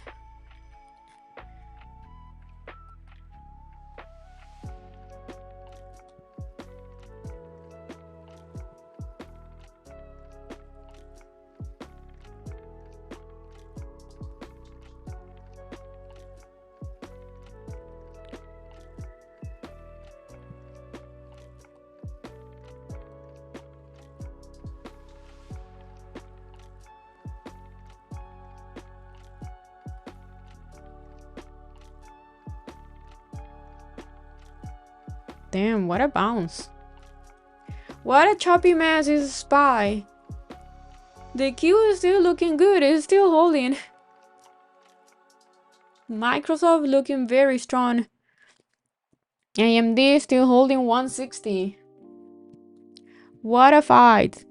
Damn, what a bounce. What a choppy mess is SPY. The Q is still looking good. It's still holding. Microsoft looking very strong. AMD still holding 160. What a fight.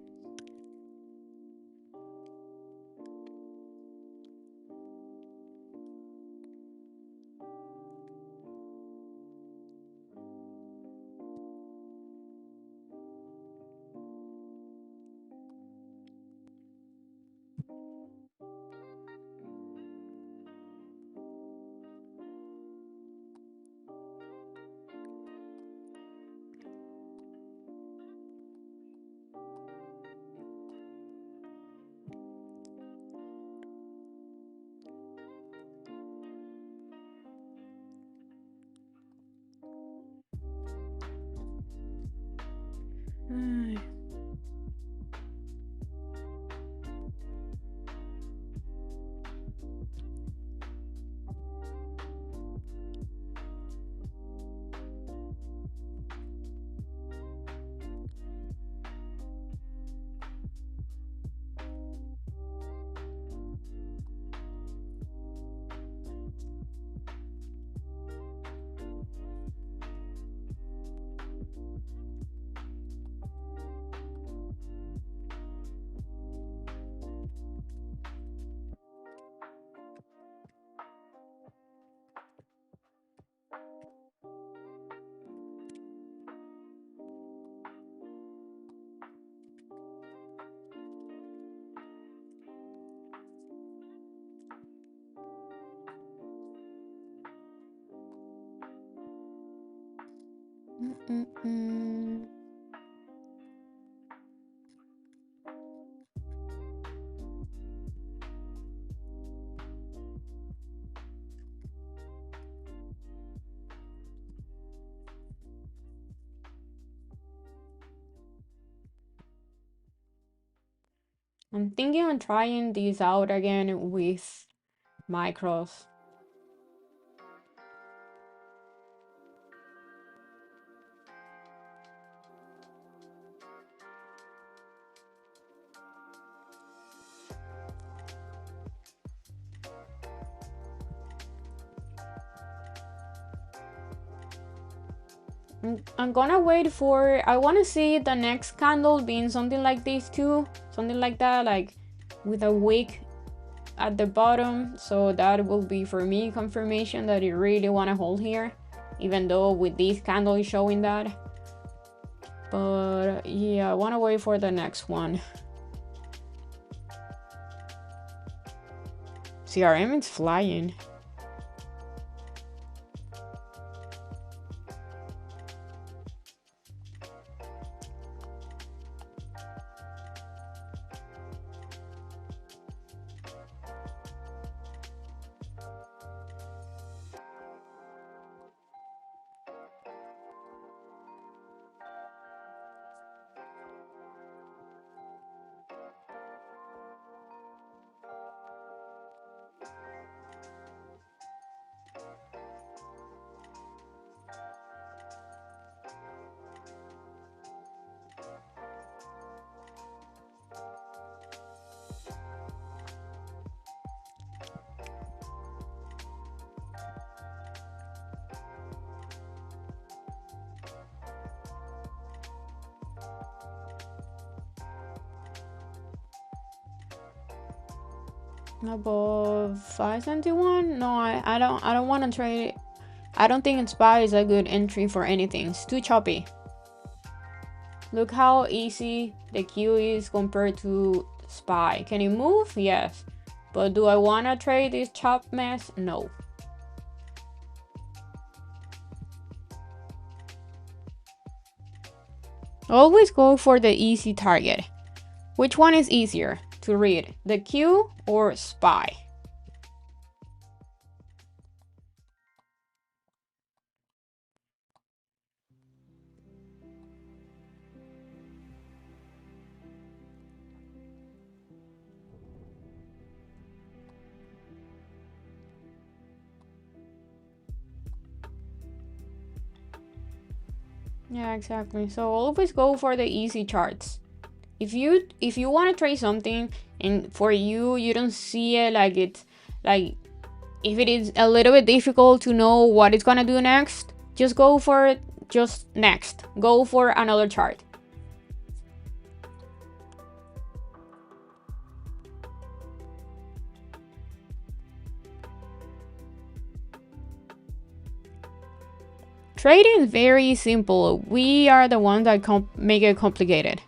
I'm thinking on trying these out again with micros. I'm gonna wait for, I want to see the next candle being something like this too, something like that, like with a wick at the bottom. So that will be for me confirmation that you really want to hold here, even though with this candle is showing that. But yeah, I want to wait for the next one. CRM is flying. Above 571? No, I don't want to trade it. I don't think SPY is a good entry for anything. It's too choppy. Look how easy the Q is compared to SPY. Can it move? Yes. But do I want to trade this chop mess? No. Always go for the easy target. Which one is easier to read, the Q or SPY? Yeah, exactly. So always go for the easy charts. If you want to trade something and for you don't see it, like it's like, if it is a little bit difficult to know what it's gonna do next, just go for it. Just next, go for another chart. Trading is very simple. We are the ones that make it complicated.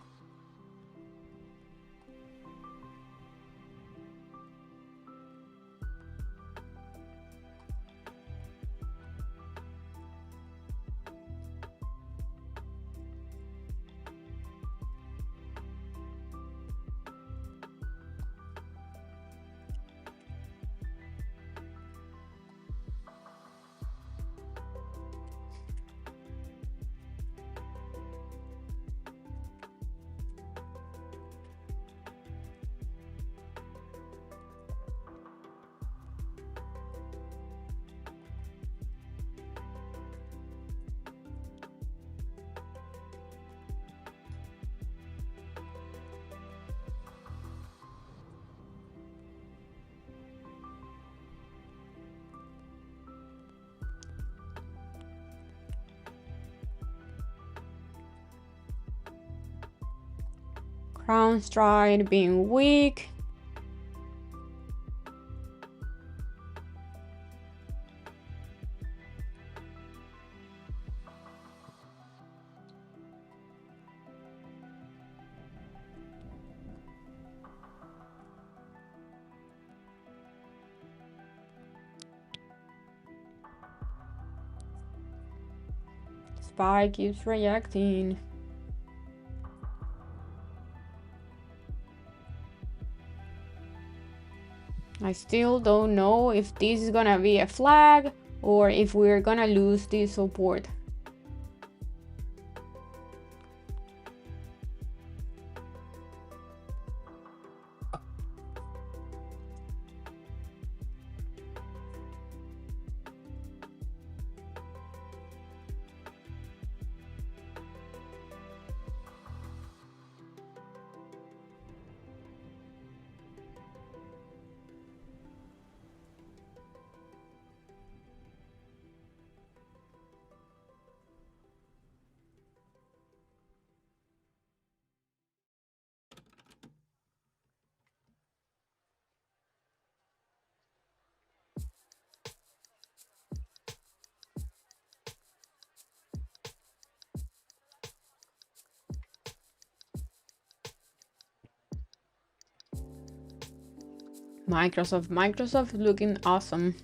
Crown stride being weak. Spy keeps reacting. I still don't know if this is gonna be a flag or if we're gonna lose this support. Microsoft looking awesome.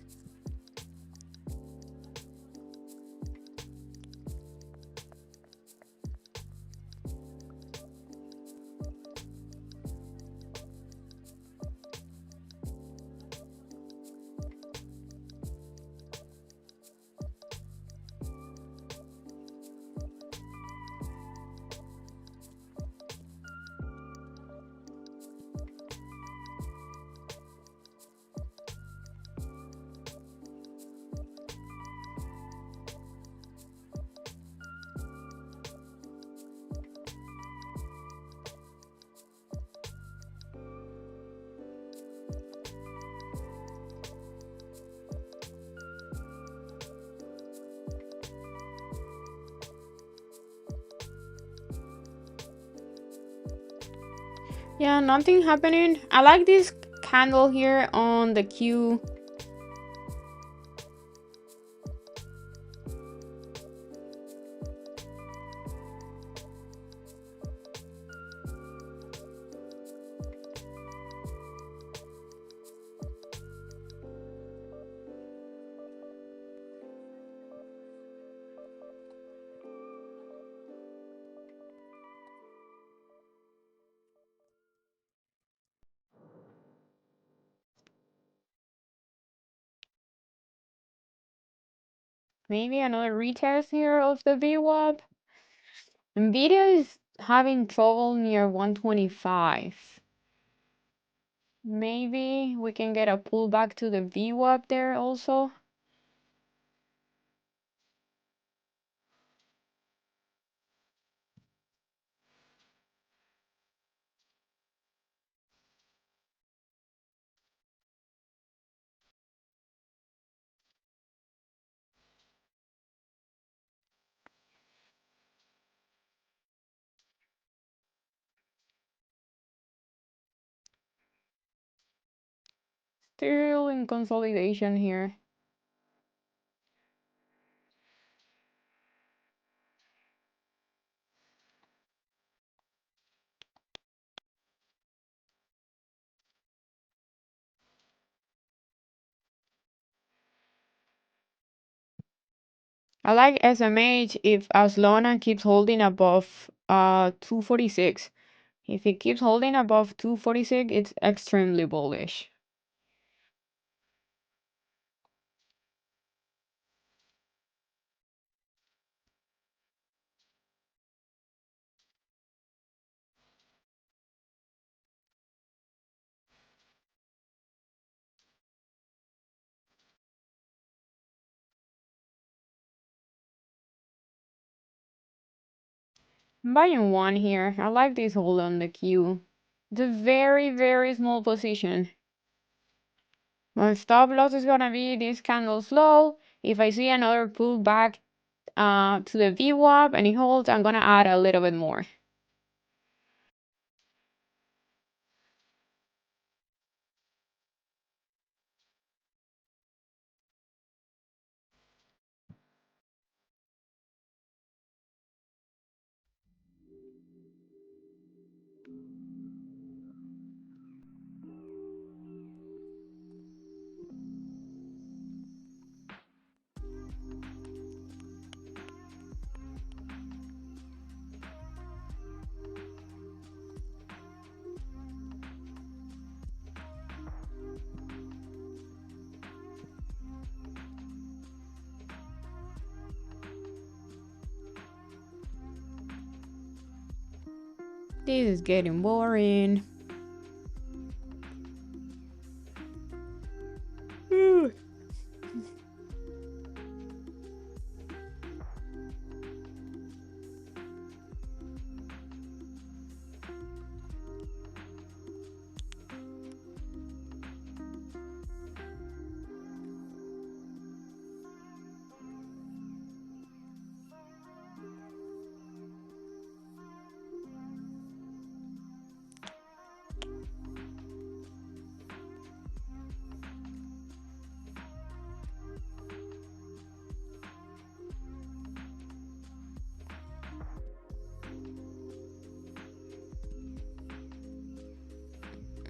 Yeah, nothing happening. I like this candle here on the Q. Maybe another retest here of the VWAP. Nvidia is having trouble near 125. Maybe we can get a pullback to the VWAP there also. Still in consolidation here. I like SMH if as long as keeps holding above 246. If it keeps holding above 246, it's extremely bullish. I'm buying one here. I like this hold on the queue. It's a very, very small position. My stop loss is gonna be this candle's low. If I see another pullback to the VWAP and it holds, I'm gonna add a little bit more. This is getting boring.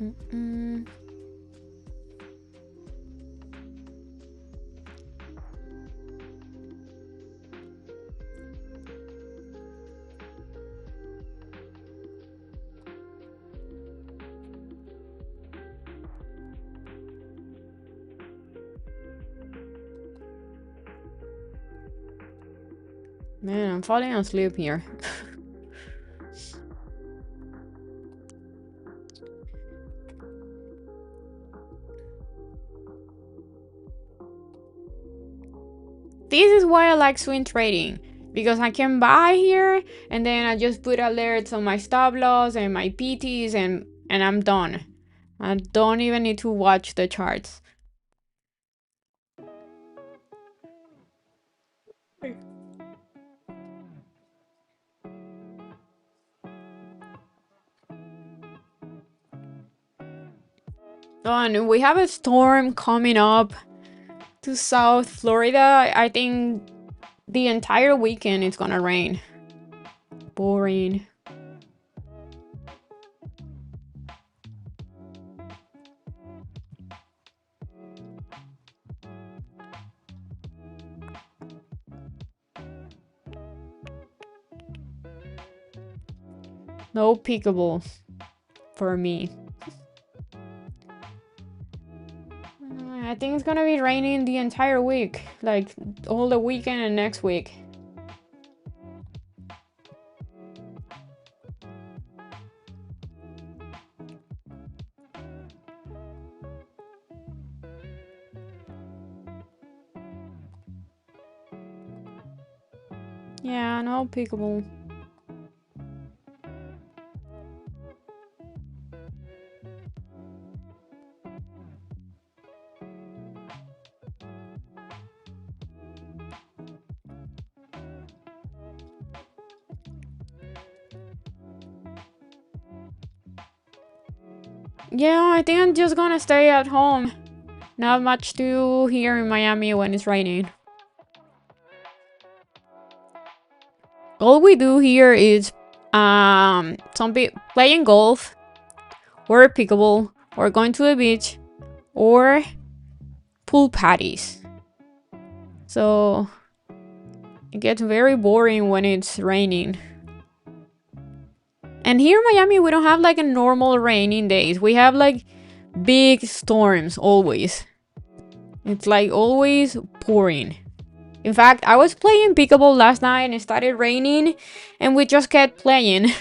Mm-mm. Man, I'm falling asleep here. This is why I like swing trading, because I can buy here and then I just put alerts on my stop loss and my PTs and I'm done. I don't even need to watch the charts. Oh, and we have a storm coming up to South Florida. I think the entire weekend it's gonna rain. Boring. No pickable for me. I think it's gonna be raining the entire week, like all the weekend and next week. Yeah, no pickable. Yeah, I think I'm just gonna stay at home. Not much to do here in Miami when it's raining. All we do here is playing golf or pickleball or going to the beach or pool parties. So it gets very boring when it's raining. And here in Miami, we don't have like a normal raining days. We have like big storms always. It's like always pouring. In fact, I was playing pickleball last night and it started raining and we just kept playing.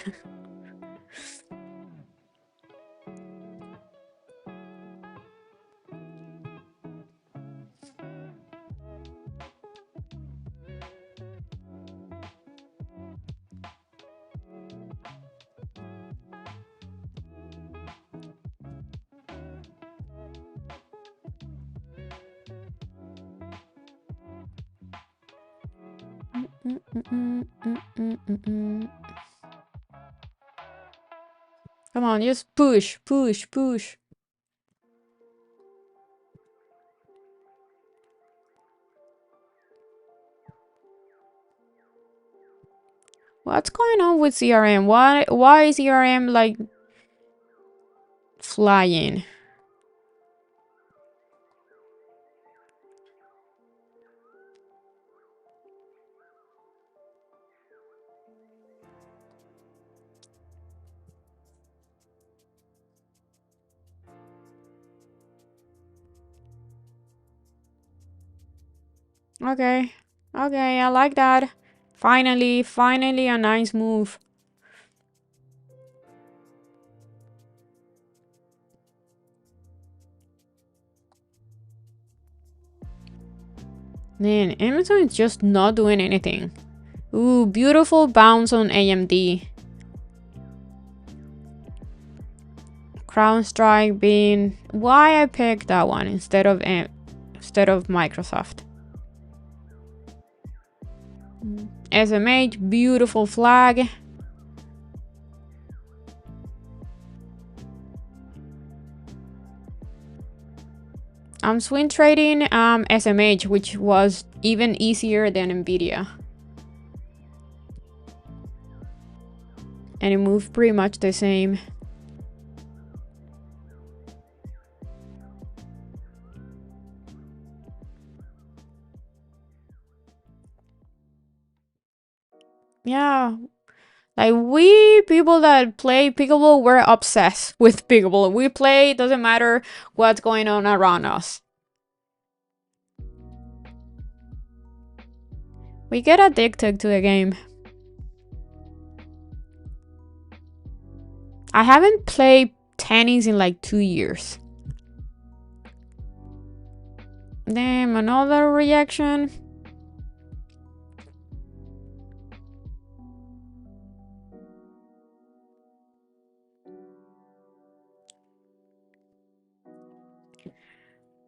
Come on, just push, push, push. What's going on with CRM? Why is CRM like flying? Okay. Okay, I like that. Finally a nice move. Man, Amazon is just not doing anything. Ooh, beautiful bounce on AMD. Crown Strike being why I picked that one instead of Microsoft. SMH, beautiful flag. I'm swing trading SMH, which was even easier than Nvidia. And it moved pretty much the same. Yeah. Like, we people that play pickleball, we're obsessed with pickleball. We play, doesn't matter what's going on around us. We get addicted to the game. I haven't played tennis in like 2 years. Damn, another reaction.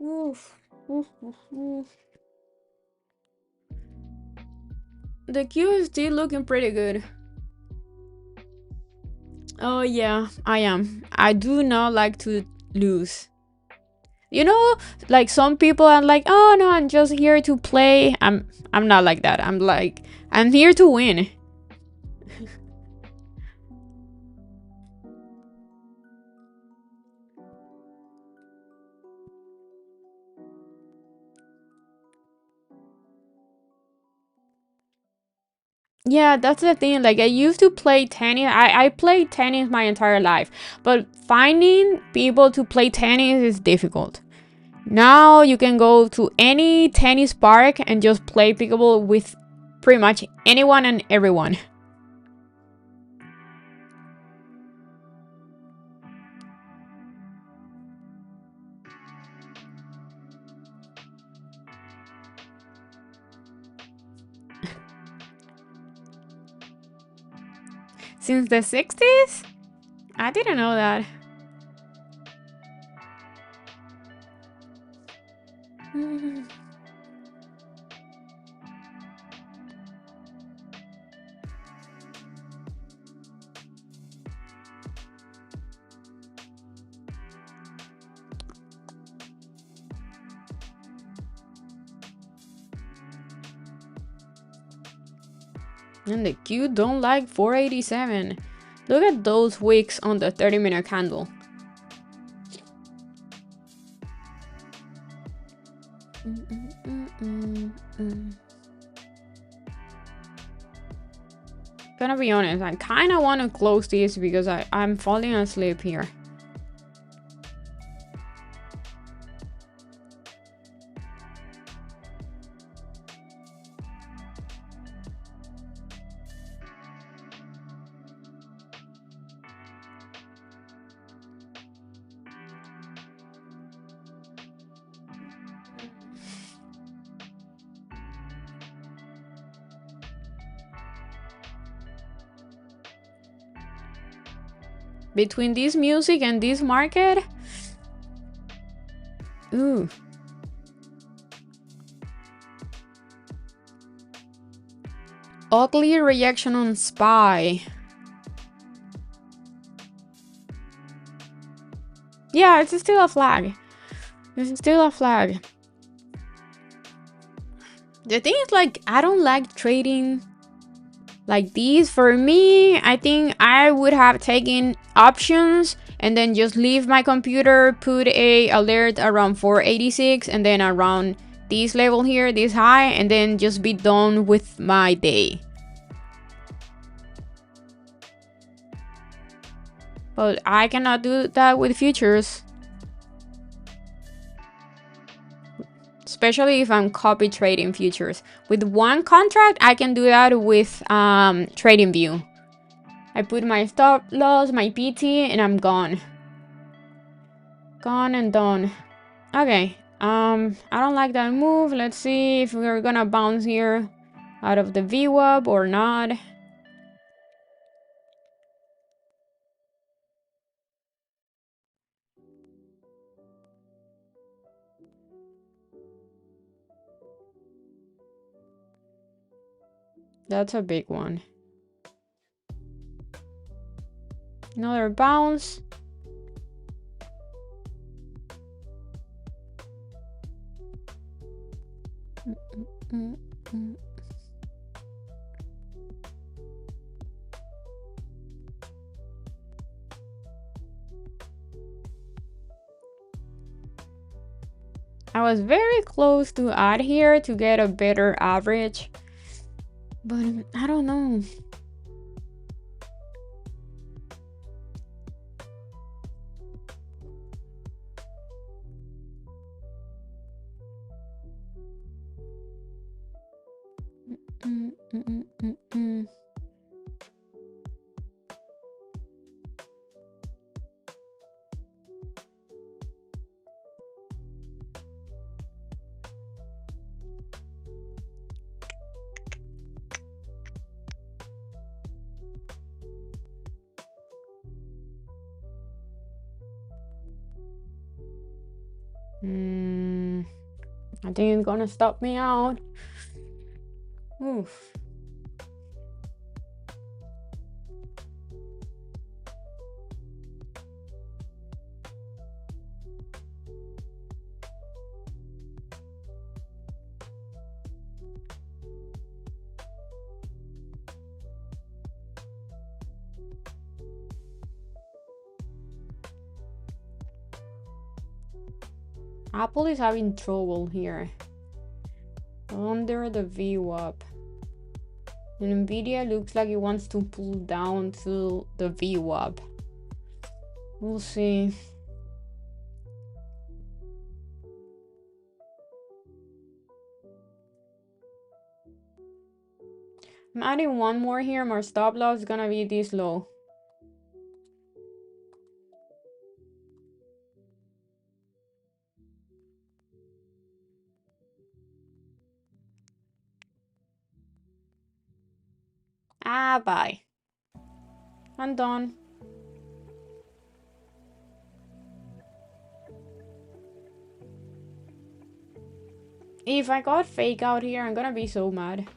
Oof. Oof, oof, oof. The QSD looking pretty good. Oh yeah, I am. I do not like to lose. You know, like some people are like, oh no, I'm just here to play. I'm not like that. I'm here to win. Yeah, that's the thing. Like, I used to play tennis. I played tennis my entire life, but finding people to play tennis is difficult. Now you can go to any tennis park and just play pickleball with pretty much anyone and everyone. Since the 60s? I didn't know that. And the Q don't like 487. Look at those wicks on the 30-minute candle. Gonna be honest, I kind of want to close this because I'm falling asleep here. Between this music and this market, ooh. Ugly reaction on SPY. Yeah, it's still a flag. It's still a flag. The thing is, like, I don't like trading like these. For me, I think I would have taken options and then just leave my computer, put a alert around 486 and then around this level here, this high, and then just be done with my day. But I cannot do that with futures, especially if I'm copy trading futures. With one contract, I can do that with TradingView. I put my stop loss, my PT, and I'm gone. Gone and done. Okay, I don't like that move. Let's see if we're gonna bounce here out of the VWAP or not. That's a big one. Another bounce. I was very close to add here to get a better average, but I don't know. I think it's gonna stop me out. Oof. Apple is having trouble here. Under the VWAP. And Nvidia looks like it wants to pull down to the VWAP. We'll see. I'm adding one more here. My stop loss is gonna be this low. Bye. I'm done. If I got fake out here, I'm gonna be so mad.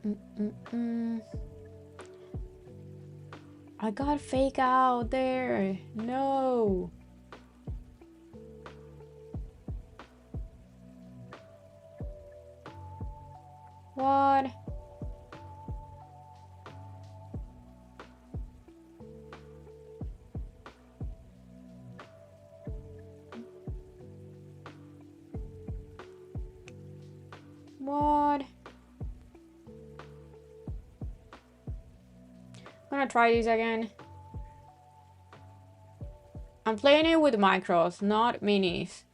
I got fake out there. No. What? What? I'm gonna try this again. I'm playing it with micros, not minis.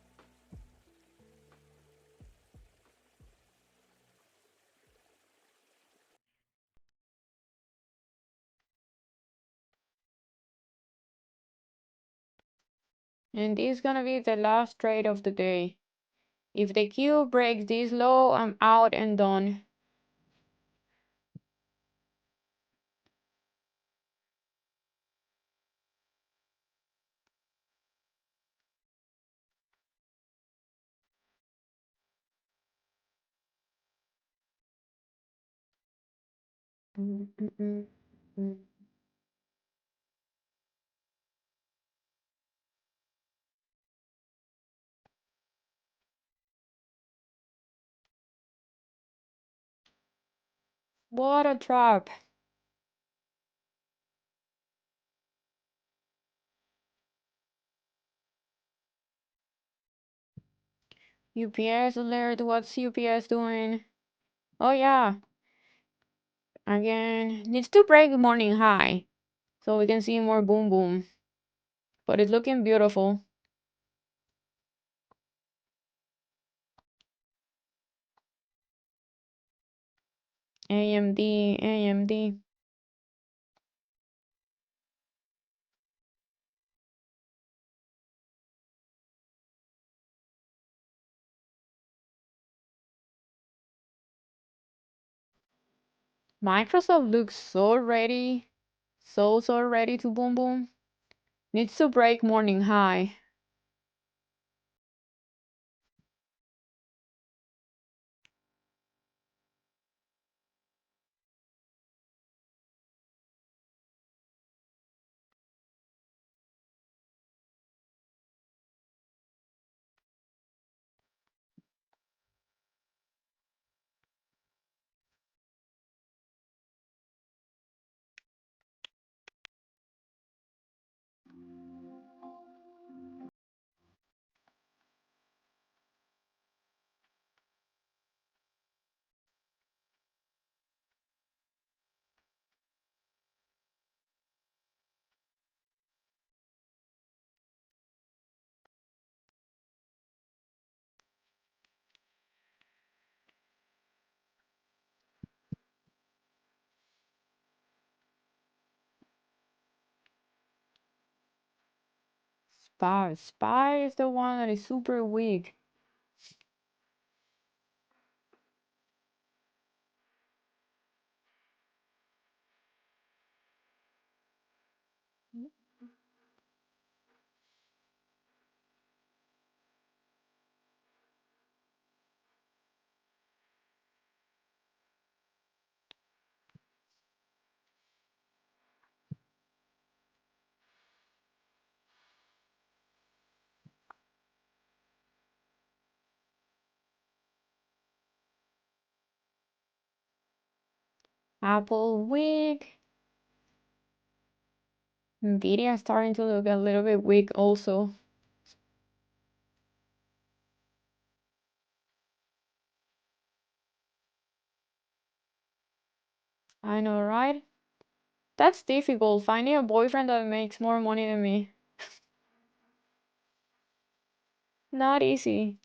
And this is gonna be the last trade of the day. If the queue breaks this low, I'm out and done. What a trap. UPS alert, what's UPS doing? Oh yeah, again, needs to break morning high so we can see more boom boom. But it's looking beautiful. AMD, AMD. Microsoft looks so ready, so ready to boom boom. Needs to break morning high. Spy is the one that is super weak. Apple weak. Nvidia is starting to look a little bit weak also. I know, right? That's difficult, finding a boyfriend that makes more money than me. Not easy.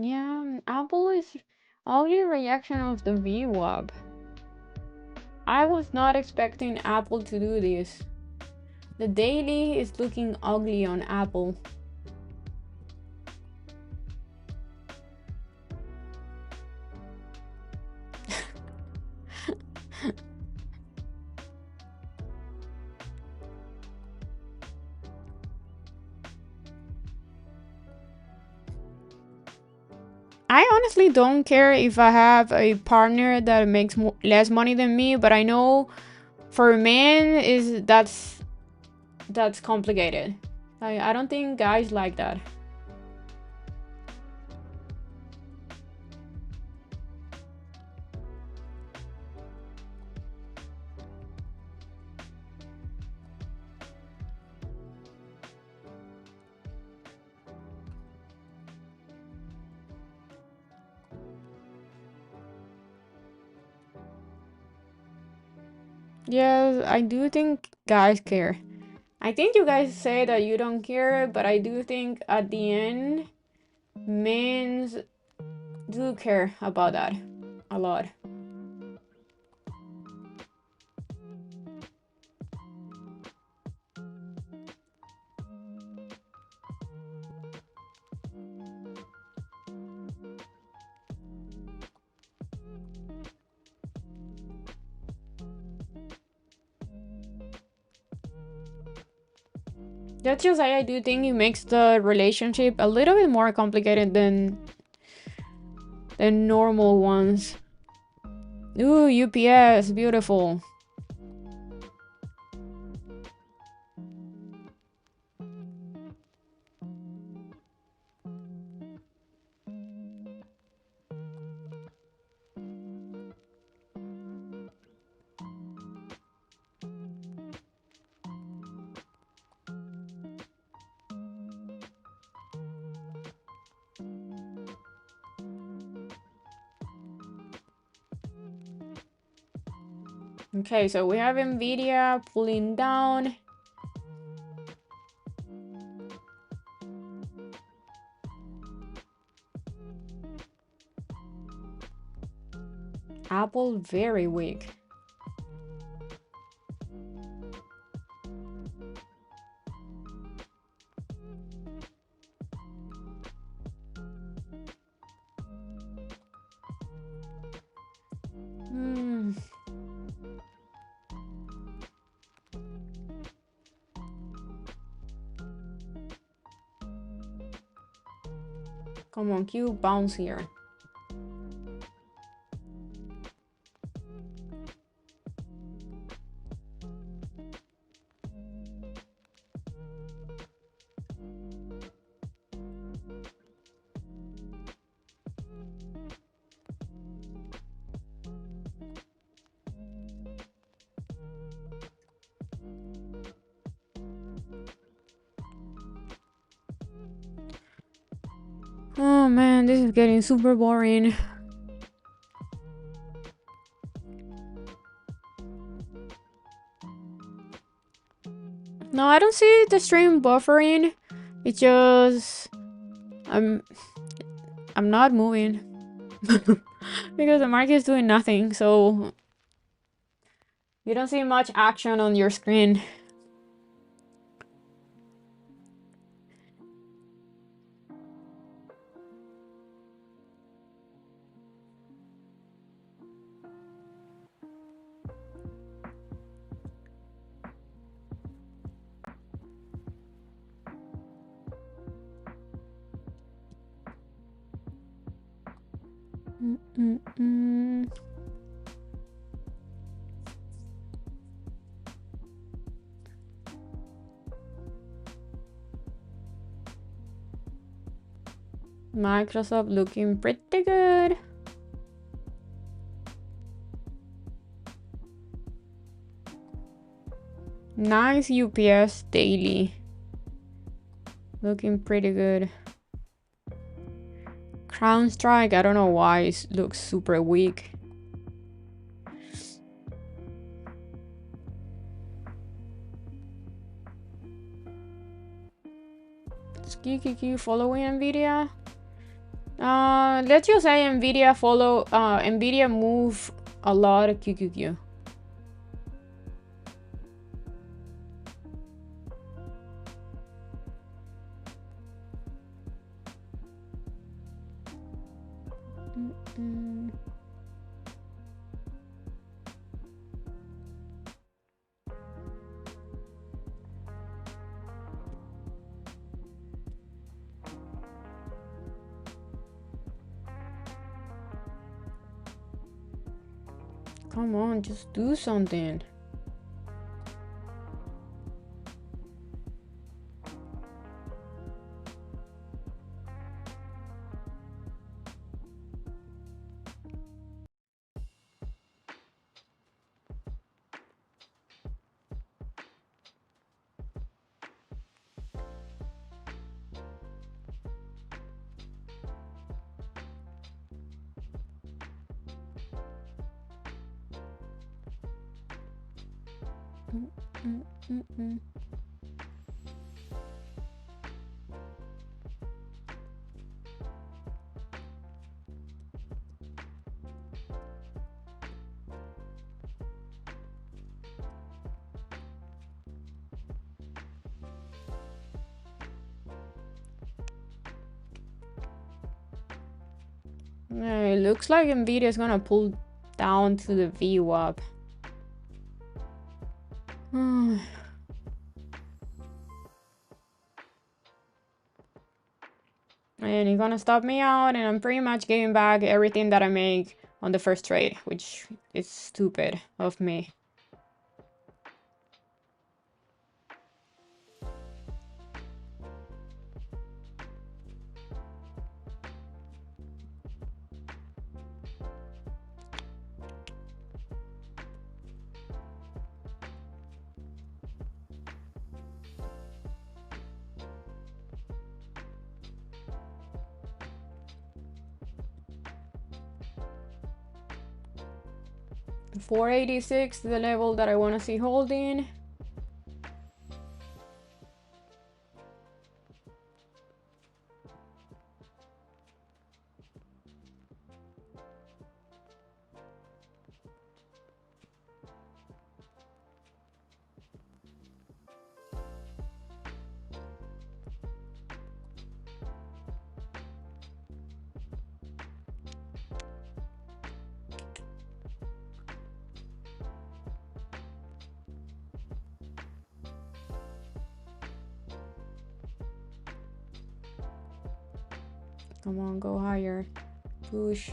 Yeah, Apple is only reaction of the VWAP. I was not expecting Apple to do this. The daily is looking ugly on Apple. I honestly don't care if I have a partner that makes less money than me, but I know for men is that's complicated. I don't think guys like that. Yes, I do think guys care. I think you guys say that you don't care, but I do think at the end, men do care about that a lot. That's just why I do think it makes the relationship a little bit more complicated than normal ones. Ooh, UPS, beautiful. Okay, so we have Nvidia pulling down. Apple very weak. Come on, Q, bounce here. Oh man, this is getting super boring. No, I don't see the stream buffering. It's just I'm not moving because the market is doing nothing, so you don't see much action on your screen. Microsoft looking pretty good. Nice UPS daily. Looking pretty good. Crown Strike, I don't know why it looks super weak. Skikiki following Nvidia. Let's just say Nvidia move a lot of QQQ. Come on, just do something. It looks like Nvidia is gonna pull down to the VWAP. And it's gonna stop me out, and I'm pretty much giving back everything that I make on the first trade, which is stupid of me. $486, the level that I want to see holding. Come on, go higher. Push.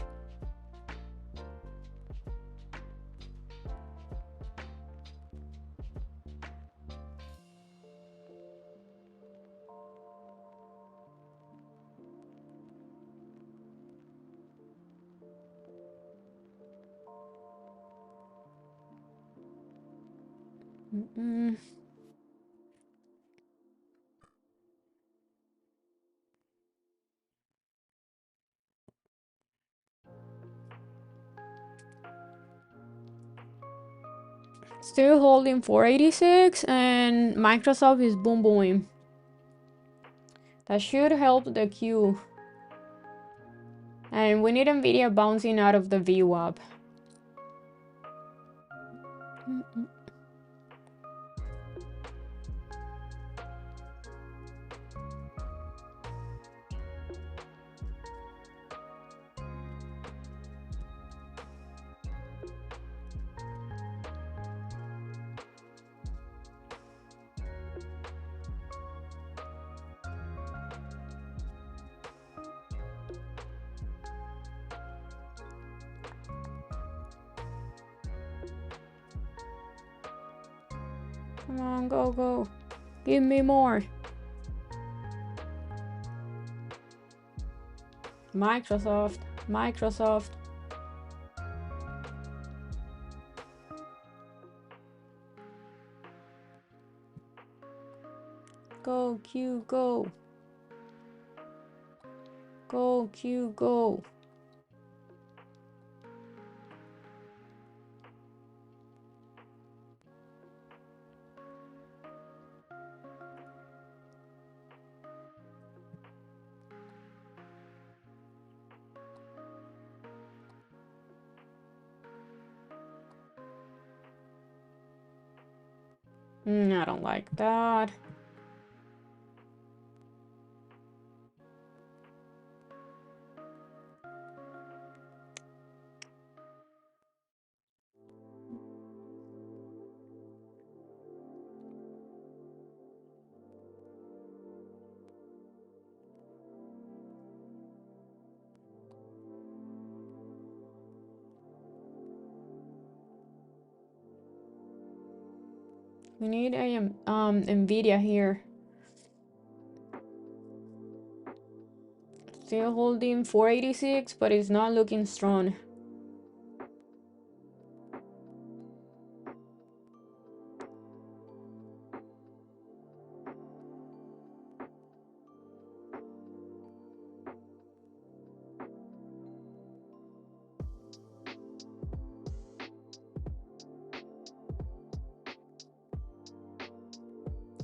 Still holding 486, and Microsoft is boom booming. That should help the Q. And we need Nvidia bouncing out of the VWAP. Come on, go, go. Give me more. Microsoft, Microsoft. Go, Q, go. Go, Q, go. I don't like that. We need a Nvidia here. Still holding 486, but it's not looking strong.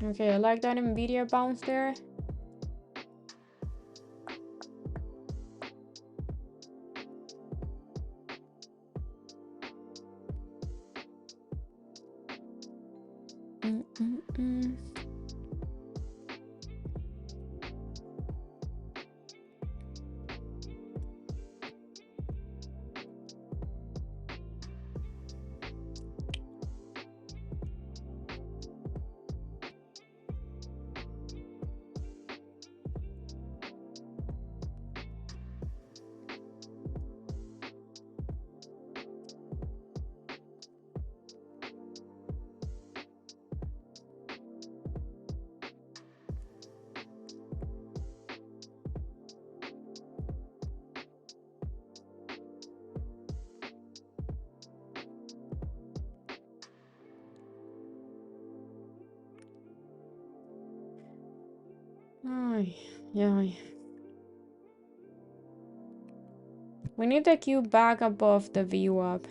Okay, I like that Nvidia bounce there. Yeah. We need the Q back above the VWAP.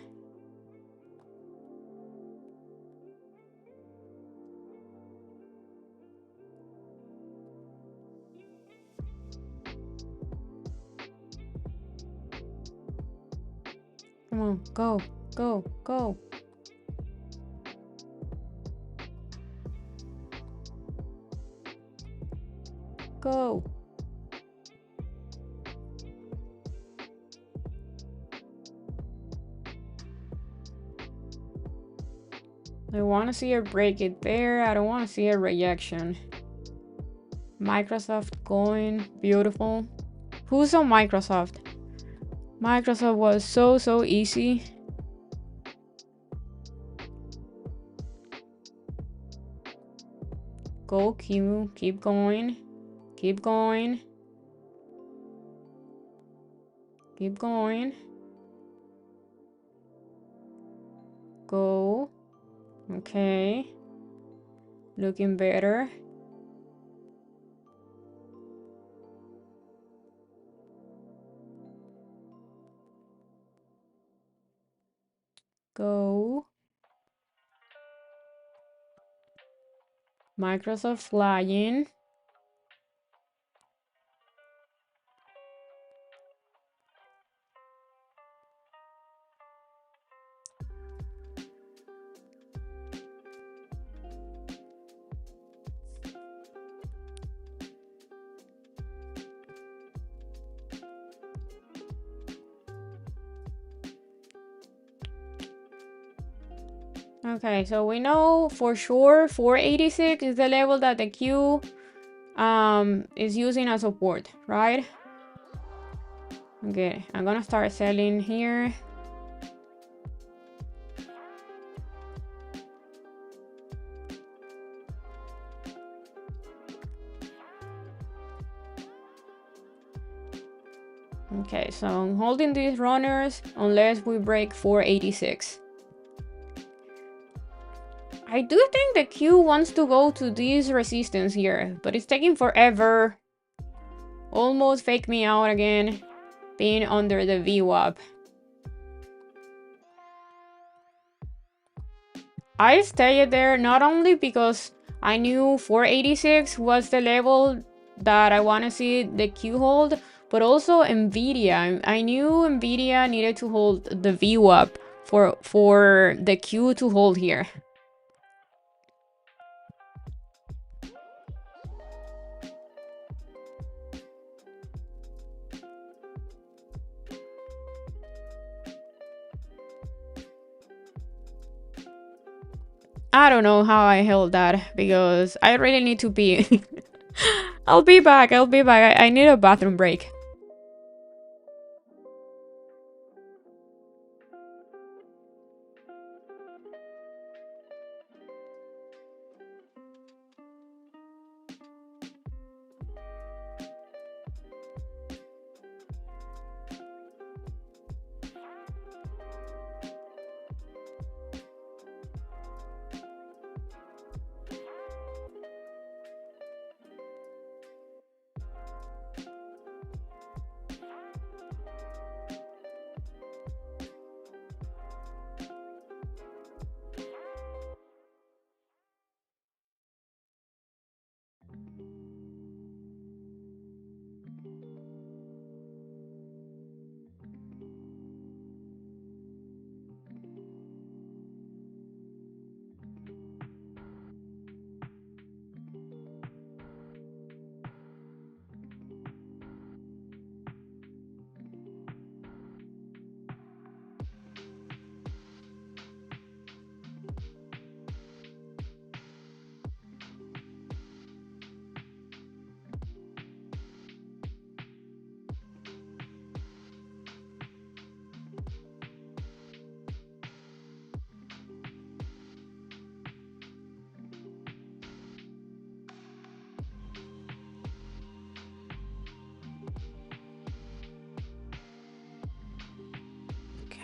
Come on, go, go, go. Go. I want to see her break it there. I don't want to see a rejection. Microsoft going. Beautiful. Who's on Microsoft? Microsoft was so easy. Go Q. Keep going. Keep going. Keep going. Go. Okay. Looking better. Go. Microsoft flying. Okay, so we know for sure 486 is the level that the Q is using as support, right? Okay, I'm gonna start selling here. Okay, so I'm holding these runners unless we break 486. I do think the Q wants to go to this resistance here, but it's taking forever. Almost faked me out again, being under the VWAP. I stayed there not only because I knew 486 was the level that I want to see the Q hold, but also Nvidia. I knew Nvidia needed to hold the VWAP for the Q to hold here. I don't know how I held that because I really need to pee. I'll be back. I'll be back. I need a bathroom break.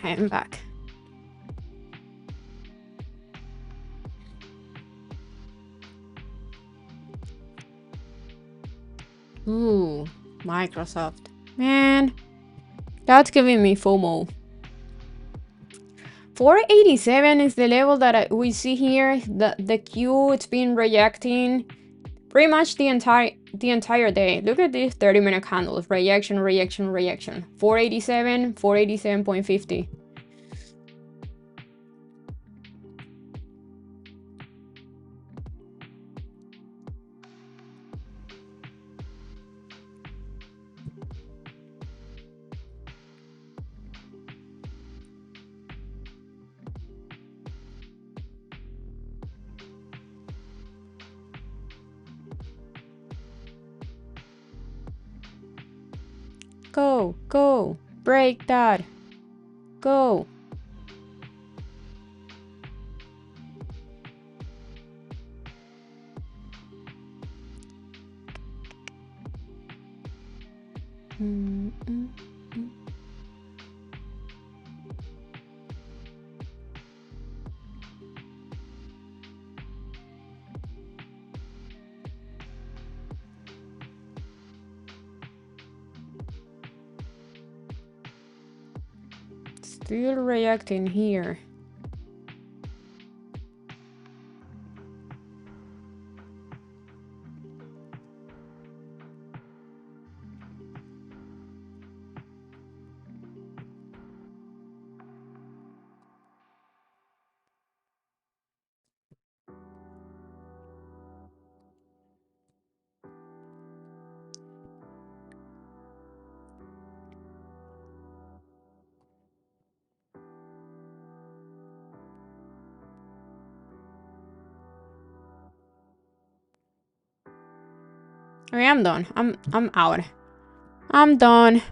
Okay, I'm back. Ooh, Microsoft. Man, that's giving me FOMO. 487 is the level that we see here. The Q, it's been rejecting pretty much the entire day. Look at these 30-minute candles. Rejection, rejection, rejection. 487, 487.50. Go, go, break that. Go. Still reacting here. Okay, I'm done. I'm out. I'm done.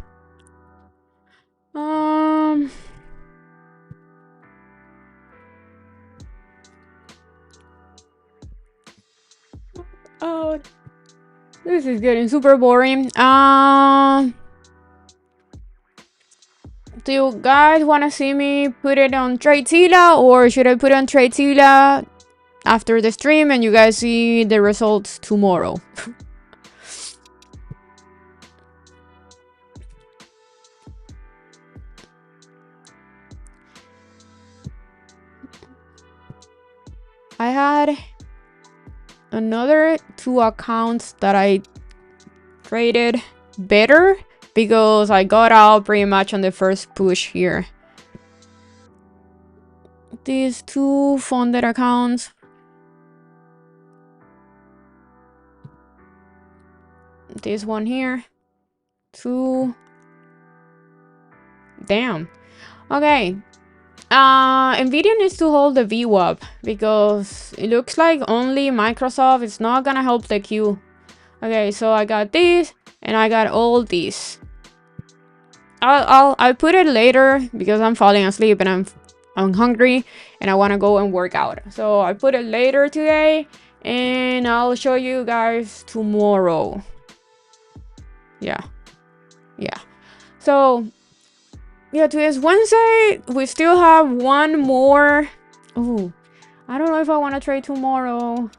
Oh, this is getting super boring. Do you guys want to see me put it on Tradezilla, or should I put it on Tradezilla after the stream and you guys see the results tomorrow? I had another 2 accounts that I traded better because I got out pretty much on the first push here. These 2 funded accounts. This one here. 2. Damn. Okay. Nvidia needs to hold the VWAP because it looks like only Microsoft is not gonna help the Q. Okay, so I got this and I got all these. I'll put it later because I'm falling asleep and I'm hungry and I want to go and work out. So I put it later today and I'll show you guys tomorrow. Yeah. So yeah, today's Wednesday. We still have one more. Oh, I don't know if I want to trade tomorrow.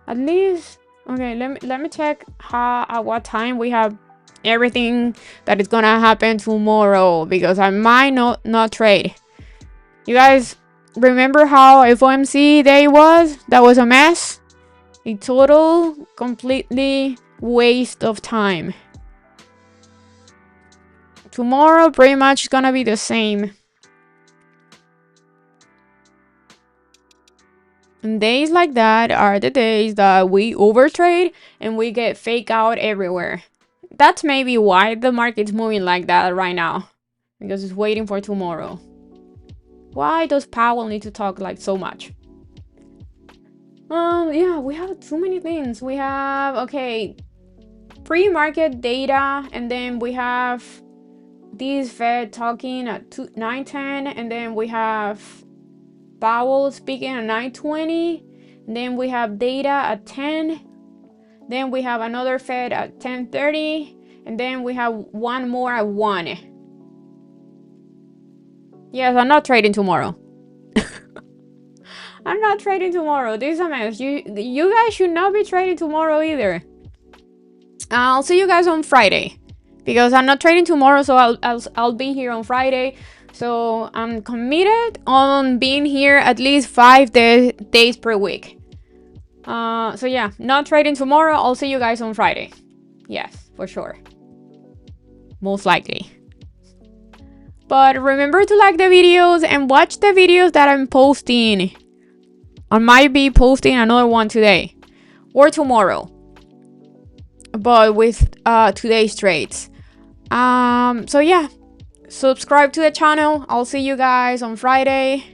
At least, okay. Let me check at what time we have everything that is gonna happen tomorrow because I might not trade. You guys remember how FOMC day was? That was a mess. A total, completely waste of time. Tomorrow pretty much gonna be the same. And days like that are the days that we overtrade and we get fake out everywhere. That's maybe why the market's moving like that right now. Because it's waiting for tomorrow. Why does Powell need to talk like so much? Yeah, we have too many things. We have, okay, pre-market data, and then we have these Fed talking at 9:10, and then we have Powell speaking at 9:20, then we have data at 10, then we have another Fed at 10:30, and then we have one more at 1. Yes, I'm not trading tomorrow. I'm not trading tomorrow. This is a mess. You guys should not be trading tomorrow either. I'll see you guys on Friday because I'm not trading tomorrow, so I'll be here on Friday. So I'm committed on being here at least 5 days per week. So yeah, not trading tomorrow. I'll see you guys on Friday. Yes, for sure. Most likely. But remember to like the videos and watch the videos that I'm posting. I might be posting another one today or tomorrow, but with today's trades. So yeah, subscribe to the channel. I'll see you guys on Friday.